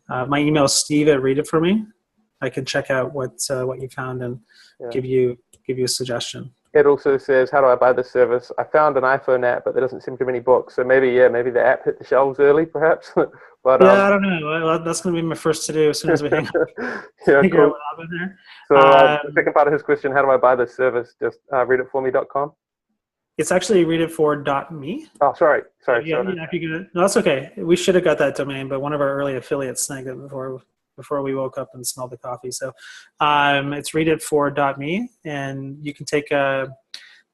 [SPEAKER 2] my email, Steve at Read It For Me, I can check out what you found and give you a suggestion.
[SPEAKER 1] It also says, how do I buy this service? I found an iPhone app, but there doesn't seem to be any books. So maybe the app hit the shelves early, perhaps. But
[SPEAKER 2] I don't know. Well, that's going to be my first to do as soon as we hang up.
[SPEAKER 1] Yeah, cool.
[SPEAKER 2] What happened there.
[SPEAKER 1] So the second part of his question, how do I buy this service? Just readitforme.com.
[SPEAKER 2] It's actually readitfor.me.
[SPEAKER 1] Oh, sorry.
[SPEAKER 2] If you're gonna, no, that's okay. We should have got that domain, but one of our early affiliates snagged it before we woke up and smelled the coffee. So it's readitfor.me, and you can take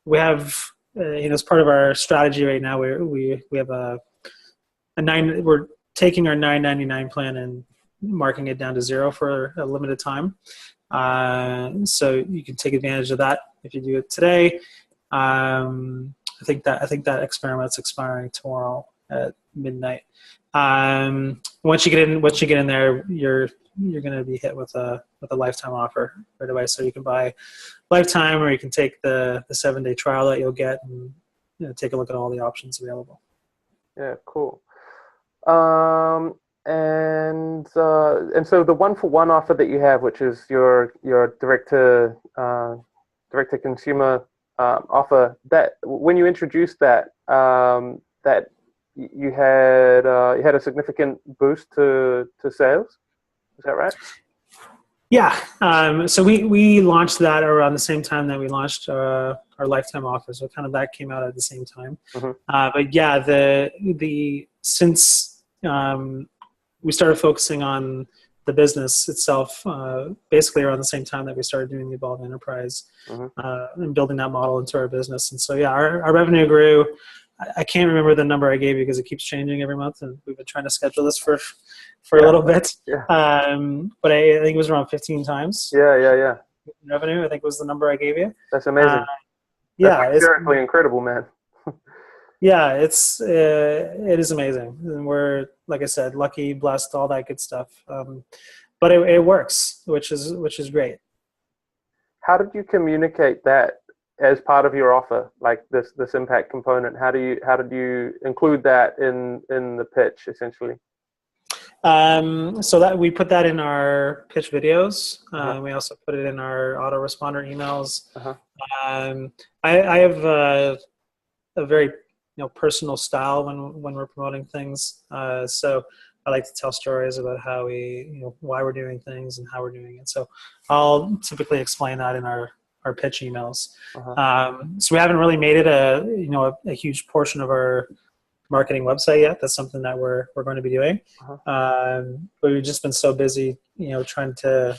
[SPEAKER 2] we have as part of our strategy right now, we have we're taking our $9.99 plan and marking it down to $0 for a limited time. So you can take advantage of that if you do it today. I think that experiment's expiring tomorrow at midnight. Once you get in there, you're going to be hit with a lifetime offer right away. So you can buy lifetime, or you can take the 7-day trial that you'll get and take a look at all the options available.
[SPEAKER 1] Yeah, cool. And so the 1-for-1 offer that you have, which is your direct to consumer offer, that when you introduced that you had a significant boost to sales. Is that right?
[SPEAKER 2] Yeah. So we launched that around the same time that we launched our lifetime offer. So kind of that came out at the same time.
[SPEAKER 1] Mm-hmm.
[SPEAKER 2] But yeah, since we started focusing on the business itself, basically around the same time that we started doing the Evolve Enterprise, mm-hmm. And building that model into our business. And so, yeah, our revenue grew. I can't remember the number I gave you because it keeps changing every month, and we've been trying to schedule this for a little bit. Yeah. But I think it was around 15 times.
[SPEAKER 1] Yeah.
[SPEAKER 2] Revenue, I think, was the number I gave you.
[SPEAKER 1] That's amazing.
[SPEAKER 2] Yeah,
[SPEAKER 1] it's seriously incredible, man.
[SPEAKER 2] Yeah, it is amazing, and we're, like I said, lucky, blessed, all that good stuff. But it works, which is great.
[SPEAKER 1] How did you communicate that as part of your offer, like this impact component? How did you include that in the pitch, essentially?
[SPEAKER 2] So that we put that in our pitch videos. We also put it in our autoresponder emails. I have a very personal style when we're promoting things. So I like to tell stories about how why we're doing things and how we're doing it. So I'll typically explain that in our pitch emails. So we haven't really made it a huge portion of our marketing website yet. That's something that we're going to be doing. But we've just been so busy, trying to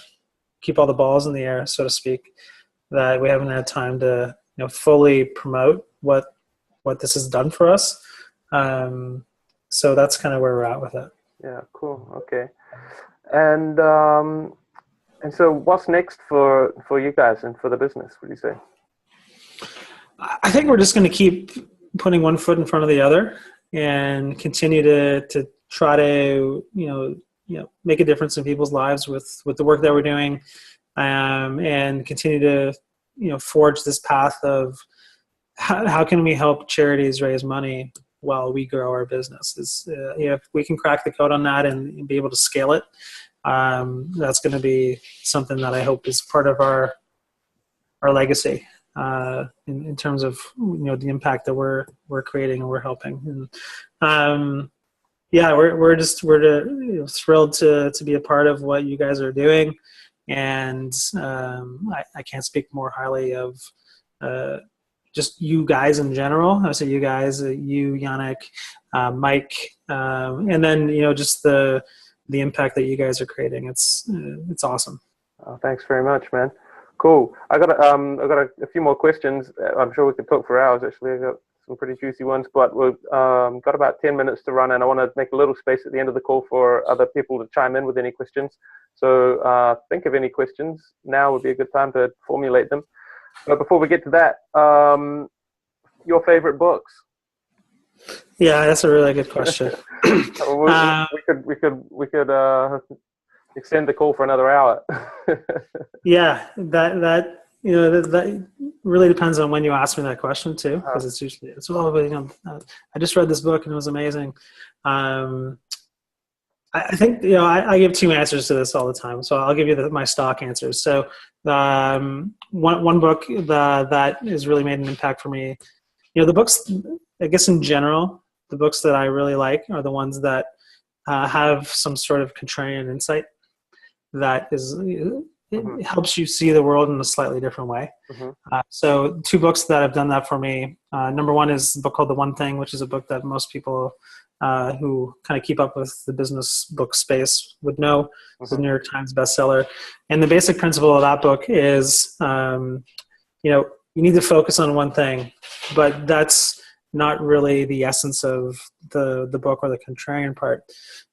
[SPEAKER 2] keep all the balls in the air, so to speak, that we haven't had time to fully promote what this has done for us. So that's kind of where we're at with it.
[SPEAKER 1] Yeah, cool. Okay. And so what's next for you guys and for the business, would you say?
[SPEAKER 2] I think we're just going to keep putting one foot in front of the other and continue to try to, make a difference in people's lives with the work that we're doing, and continue to, forge this path of how can we help charities raise money while we grow our business. If we can crack the code on that and be able to scale it, that's going to be something that I hope is part of our legacy, in terms of the impact that we're creating and we're helping. And we're thrilled to be a part of what you guys are doing, and I can't speak more highly of just you guys in general. I say you guys, you, Yannick, Mike, and then just the impact that you guys are creating. It's awesome.
[SPEAKER 1] Oh, thanks very much, man. Cool. I got a few more questions. I'm sure we could talk for hours. Actually, I got some pretty juicy ones, but we've got about 10 minutes to run, and I want to make a little space at the end of the call for other people to chime in with any questions. So think of any questions. Now would be a good time to formulate them. But before we get to that, your favorite books?
[SPEAKER 2] Yeah, that's a really good question.
[SPEAKER 1] we could extend the call for another hour.
[SPEAKER 2] Yeah, that really depends on when you ask me that question too, because I just read this book and it was amazing. I think I give two answers to this all the time, so I'll give you my stock answers. So one book that has really made an impact for me, the books, I guess in general, the books that I really like are the ones that have some sort of contrarian insight that it helps you see the world in a slightly different way. So two books that have done that for me. Number one is a book called The One Thing, which is a book that most people who kind of keep up with the business book space would know. It's a New York Times bestseller. And the basic principle of that book is, you need to focus on one thing, but that's not really the essence of the book or the contrarian part.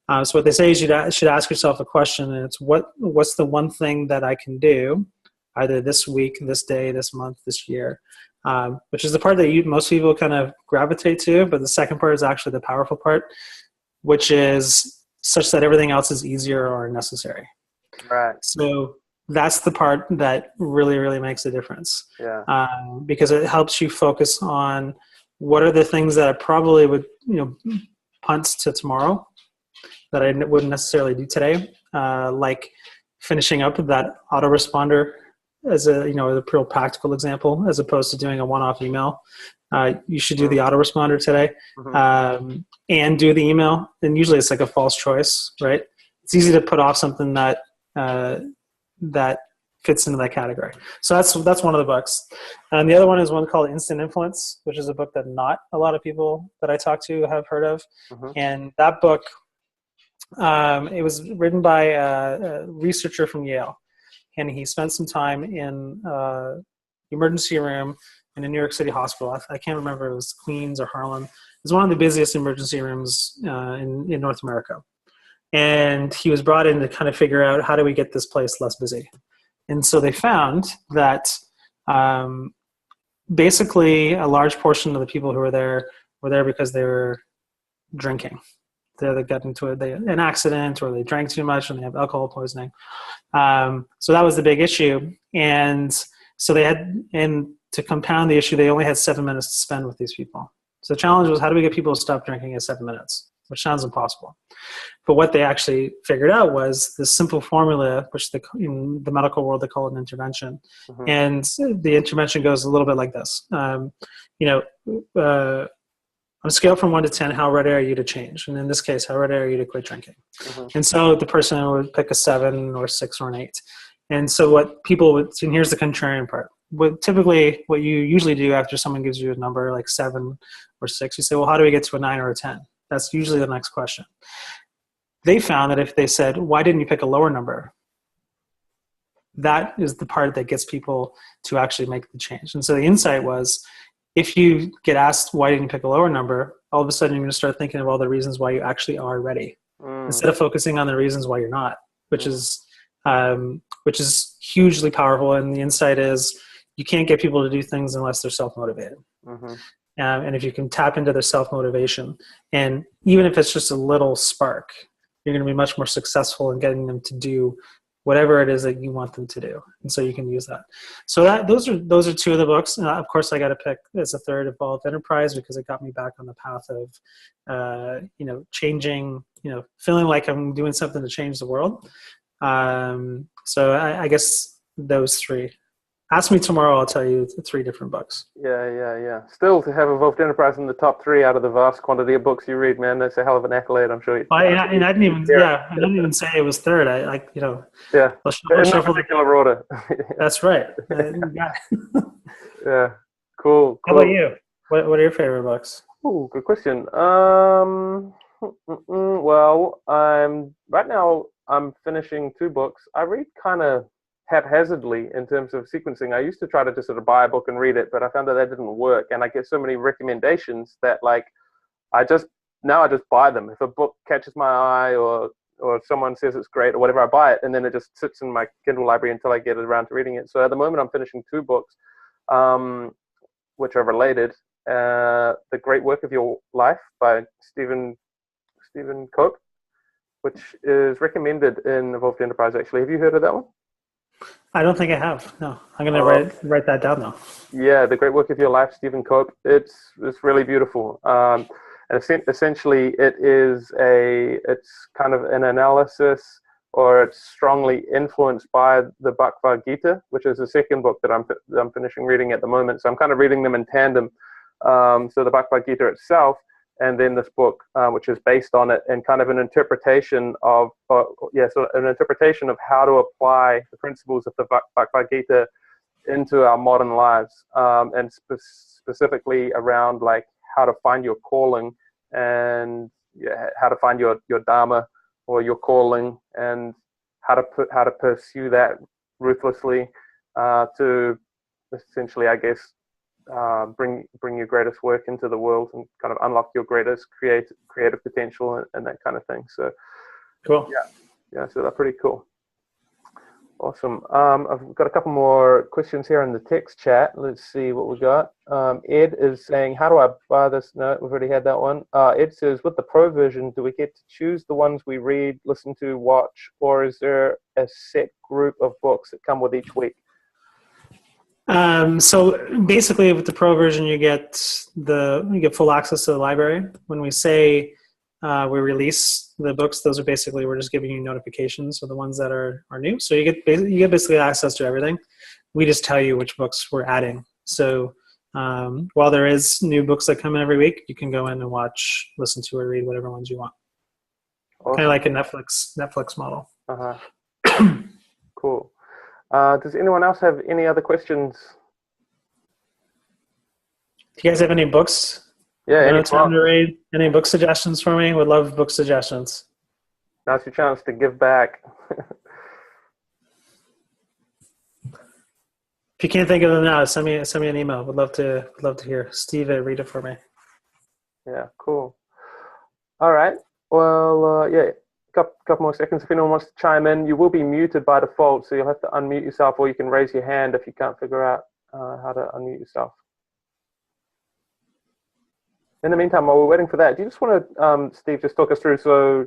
[SPEAKER 2] So what they say is you should ask yourself a question, and it's what's the one thing that I can do either this week, this day, this month, this year, which is the part that most people kind of gravitate to. But the second part is actually the powerful part, which is such that everything else is easier or necessary.
[SPEAKER 1] Right.
[SPEAKER 2] So that's the part that really, really makes a difference.
[SPEAKER 1] Yeah.
[SPEAKER 2] Because it helps you focus on what are the things that I probably would, punt to tomorrow that I wouldn't necessarily do today, like finishing up that autoresponder as a real practical example, as opposed to doing a one-off email. You should do the autoresponder today, and do the email. And usually it's like a false choice, right? It's easy to put off something that fits into that category. So that's one of the books. And the other one is one called Instant Influence, which is a book that not a lot of people that I talk to have heard of. And that book, it was written by a researcher from Yale, and he spent some time in the emergency room in a New York City hospital. I can't remember if it was Queens or Harlem. It was one of the busiest emergency rooms in North America. And he was brought in to kind of figure out, how do we get this place less busy? And so they found that basically a large portion of the people who were there because they were drinking. They got into an accident, or they drank too much and they have alcohol poisoning. So that was the big issue. And so to compound the issue, they only had 7 minutes to spend with these people. So the challenge was, how do we get people to stop drinking in 7 minutes? Which sounds impossible. But what they actually figured out was this simple formula, which in the medical world, they call it an intervention. And the intervention goes a little bit like this. On a scale from 1 to 10, how ready are you to change? And in this case, how ready are you to quit drinking? And so the person would pick a 7 or 6 or an 8. And so what people would, and here's the contrarian part. What you usually do after someone gives you a number like 7 or 6, you say, well, how do we get to a 9 or a 10? That's usually the next question. They found that if they said, why didn't you pick a lower number? that is the part that gets people to actually make the change. And so the insight was, if you get asked why didn't you pick a lower number, all of a sudden you're going to start thinking of all the reasons why you actually are ready, instead of focusing on the reasons why you're not, which is hugely powerful. And the insight is, you can't get people to do things unless they're self-motivated. And if you can tap into their self-motivation, and even if it's just a little spark, you're going to be much more successful in getting them to do whatever it is that you want them to do. And so you can use that. So those are two of the books. Of course, I got to pick as a third Evolved Enterprise, because it got me back on the path of, changing, feeling like I'm doing something to change the world. So I guess those three. Ask me tomorrow, I'll tell you the three different books.
[SPEAKER 1] Yeah. Still, to have Evolved Enterprise in the top 3 out of the vast quantity of books you read, man, that's a hell of an accolade, I'm sure.
[SPEAKER 2] I didn't even say it was third.
[SPEAKER 1] Yeah, in no particular order.
[SPEAKER 2] That's right.
[SPEAKER 1] Yeah, cool.
[SPEAKER 2] How about you? What are your favorite books?
[SPEAKER 1] Oh, good question. Well, right now I'm finishing 2 books. I read kind of haphazardly in terms of sequencing. I used to try to just sort of buy a book and read it, but I found that didn't work. And I get so many recommendations that I just buy them. If a book catches my eye or someone says it's great or whatever, I buy it, and then it just sits in my Kindle library until I get around to reading it. So at the moment I'm finishing 2 books, which are related. The Great Work of Your Life by Stephen Cope, which is recommended in Evolved Enterprise, actually. Have you heard of that one?
[SPEAKER 2] I don't think I have. No, I'm going to write that down though.
[SPEAKER 1] Yeah, The Great Work of Your Life, Stephen Cope. It's really beautiful. And essentially, it's kind of an analysis, or it's strongly influenced by the Bhagavad Gita, which is the second book that I'm finishing reading at the moment. So I'm kind of reading them in tandem. So the Bhagavad Gita itself, and then this book, which is based on it, and kind of an interpretation of how to apply the principles of the Bhagavad Gita into our modern lives, and specifically around how to find your calling, and how to find your dharma or your calling, and how to pursue that ruthlessly, to essentially, I guess, bring your greatest work into the world and kind of unlock your greatest creative potential and that kind of thing. So
[SPEAKER 2] cool.
[SPEAKER 1] Yeah. So that's pretty cool. Awesome. I've got a couple more questions here in the text chat. Let's see what we got. Ed is saying, how do I buy this? No, we've already had that one. Ed says, with the Pro version, do we get to choose the ones we read, listen to, watch, or is there a set group of books that come with each week?
[SPEAKER 2] So basically, with the Pro version, you get full access to the library. When we say we release the books, those are basically, we're just giving you notifications of the ones that are new. So you get basically access to everything. We just tell you which books we're adding. So while there is new books that come in every week, you can go in and watch, listen to, or read whatever ones you want. Awesome. Kind of like a Netflix model.
[SPEAKER 1] Cool. Does anyone else have any other questions?
[SPEAKER 2] Do you guys have any books?
[SPEAKER 1] Yeah, any
[SPEAKER 2] time to read? Any book suggestions for me? Would love book suggestions.
[SPEAKER 1] Now's your chance to give back.
[SPEAKER 2] If you can't think of them now, send me an email. Would love to hear. Steve, read it for me.
[SPEAKER 1] Yeah, cool. All right. Well, couple more seconds. If anyone wants to chime in, you will be muted by default, so you'll have to unmute yourself, or you can raise your hand if you can't figure out how to unmute yourself. In the meantime, while we're waiting for that, do you just want to, Steve, just talk us through? So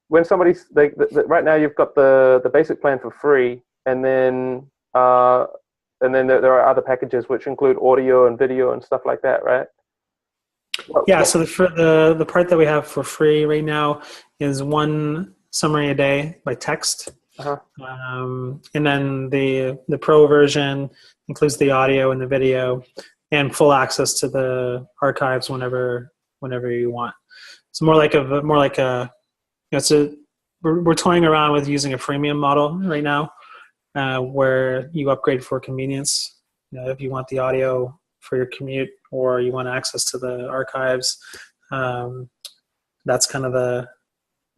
[SPEAKER 1] when somebody's right now, you've got the basic plan for free, and then there are other packages which include audio and video and stuff like that, right?
[SPEAKER 2] Yeah. So for the part that we have for free right now is 1 summary a day by text. And then the Pro version includes the audio and the video and full access to the archives whenever you want. So more like we're toying around with using a freemium model right now, where you upgrade for convenience. If you want the audio for your commute, or you want access to the archives, that's kind of the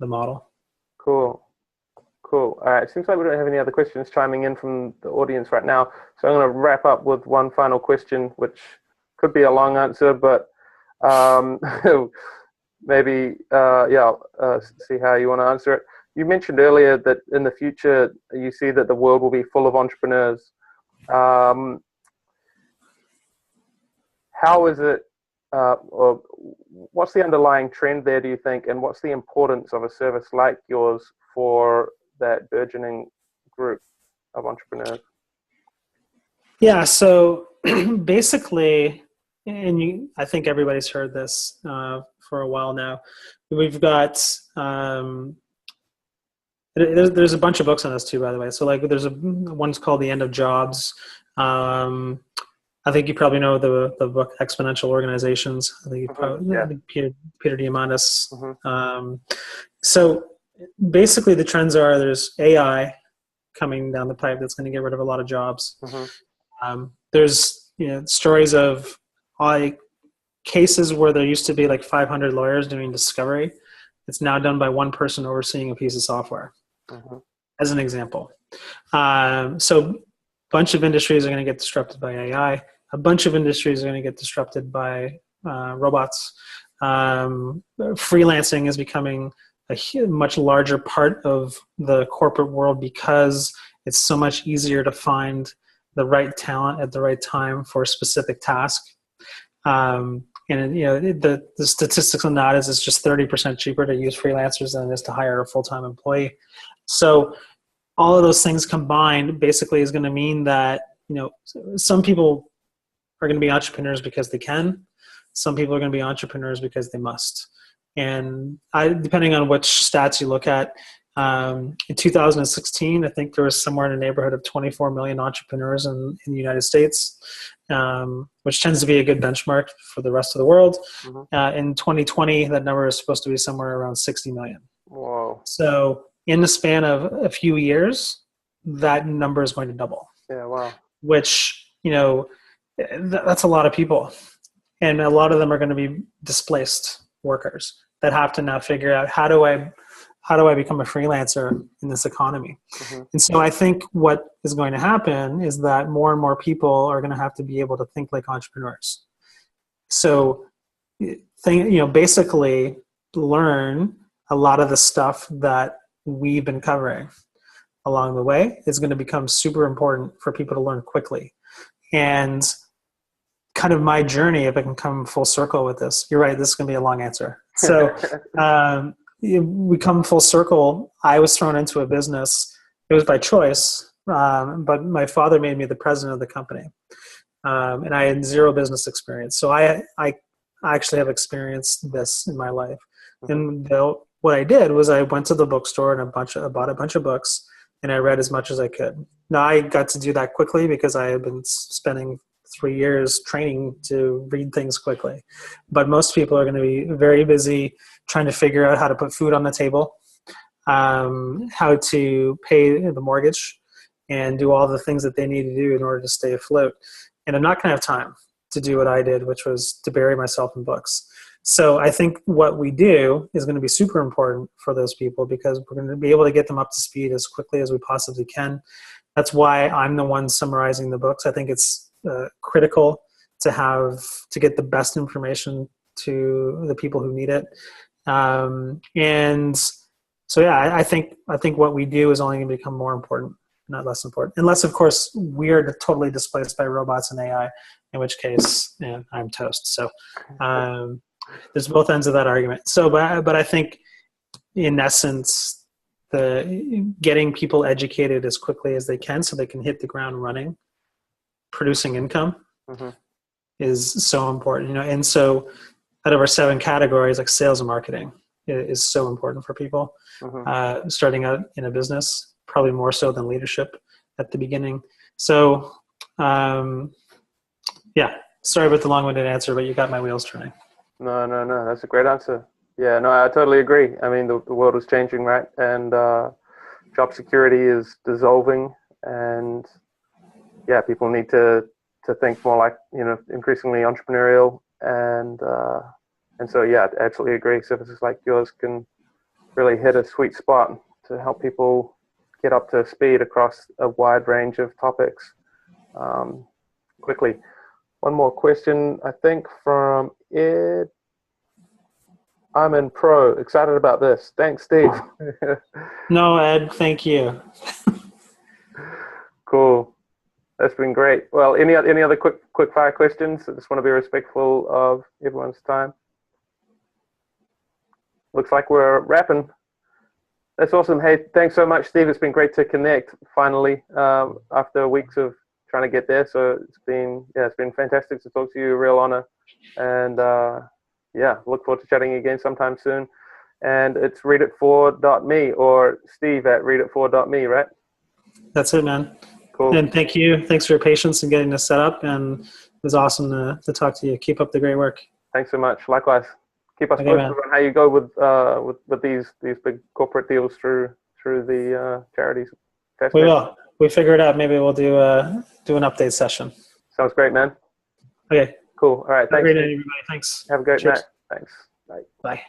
[SPEAKER 2] model.
[SPEAKER 1] Cool. Cool. All right. It seems like we don't have any other questions chiming in from the audience right now. So I'm going to wrap up with one final question, which could be a long answer, but maybe, see how you want to answer it. You mentioned earlier that in the future, you see that the world will be full of entrepreneurs. How is it, or what's the underlying trend there, do you think, and what's the importance of a service like yours for that burgeoning group of entrepreneurs?
[SPEAKER 2] Yeah, so basically, I think everybody's heard this for a while now. We've got there's a bunch of books on this too, by the way. So like there's one's called The End of Jobs. I think you probably know the book Exponential Organizations. I think I think Peter Diamandis. So basically the trends are there's AI coming down the pipe that's going to get rid of a lot of jobs. There's stories of cases where there used to be like 500 lawyers doing discovery. It's now done by one person overseeing a piece of software, as an example. So a bunch of industries are going to get disrupted by AI. A bunch of industries are going to get disrupted by robots. Freelancing is becoming a much larger part of the corporate world because it's so much easier to find the right talent at the right time for a specific task. And the statistics on that is it's just 30% cheaper to use freelancers than it is to hire a full-time employee. So all of those things combined basically is going to mean that some people are going to be entrepreneurs because they can. Some people are going to be entrepreneurs because they must. And depending on which stats you look at, in 2016, I think there was somewhere in the neighborhood of 24 million entrepreneurs in the United States, which tends to be a good benchmark for the rest of the world. In 2020, that number is supposed to be somewhere around 60 million.
[SPEAKER 1] Whoa.
[SPEAKER 2] So in the span of a few years, that number is going to double.
[SPEAKER 1] Yeah, wow.
[SPEAKER 2] Which, that's a lot of people. And a lot of them are going to be displaced workers that have to now figure out how do I become a freelancer in this economy? And so I think what is going to happen is that more and more people are going to have to be able to think like entrepreneurs. So basically learn a lot of the stuff that we've been covering along the way is going to become super important for people to learn quickly. And kind of my journey, if I can come full circle with this, you're right, this is going to be a long answer. So we come full circle. I was thrown into a business. It was by choice, but my father made me the president of the company. And I had zero business experience. So I actually have experienced this in my life. And what I did was I went to the bookstore and bought a bunch of books, and I read as much as I could. Now I got to do that quickly because I had been spending 3 years training to read things quickly. But most people are going to be very busy trying to figure out how to put food on the table, how to pay the mortgage, and do all the things that they need to do in order to stay afloat. And I'm not going to have time to do what I did, which was to bury myself in books. So I think what we do is going to be super important for those people because we're going to be able to get them up to speed as quickly as we possibly can. That's why I'm the one summarizing the books. I think it's critical to get the best information to the people who need it. And so, yeah, I think what we do is only going to become more important, not less important. Unless, of course, we are totally displaced by robots and AI, in which case I'm toast. So there's both ends of that argument. So, but I think in essence, getting people educated as quickly as they can so they can hit the ground running, producing income is so important, and so out of our 7 categories, like sales and marketing is so important for people starting out in a business, probably more so than leadership at the beginning. So sorry about the long-winded answer, but you got my wheels turning.
[SPEAKER 1] No, that's a great answer. Yeah, no, I totally agree. I mean, the world is changing, right? And job security is dissolving, and people need to think more like, increasingly entrepreneurial. And so, I absolutely agree. Services like yours can really hit a sweet spot to help people get up to speed across a wide range of topics quickly. One more question, I think, from Ed. I'm in pro. Excited about this. Thanks, Steve.
[SPEAKER 2] No, Ed, thank you.
[SPEAKER 1] Cool. That's been great. Well, any other quick fire questions? I just want to be respectful of everyone's time. Looks like we're wrapping. That's awesome. Hey, thanks so much, Steve. It's been great to connect finally after weeks of trying to get there. So it's been fantastic to talk to you. Real honor. And look forward to chatting again sometime soon. And it's readit4.me or steve@readit4.me, right?
[SPEAKER 2] That's it, man.
[SPEAKER 1] Cool.
[SPEAKER 2] And thank you. Thanks for your patience in getting this set up. And it was awesome to talk to you. Keep up the great work.
[SPEAKER 1] Thanks so much. Likewise. Keep us posted on how you go with these big corporate deals through the charities.
[SPEAKER 2] We will. We figure it out. Maybe we'll do an update session.
[SPEAKER 1] Sounds great, man.
[SPEAKER 2] Okay.
[SPEAKER 1] Cool. All right. Thanks.
[SPEAKER 2] Have a great day, everybody. Thanks.
[SPEAKER 1] Have a great
[SPEAKER 2] Cheers.
[SPEAKER 1] night. Thanks. Bye.
[SPEAKER 2] Bye.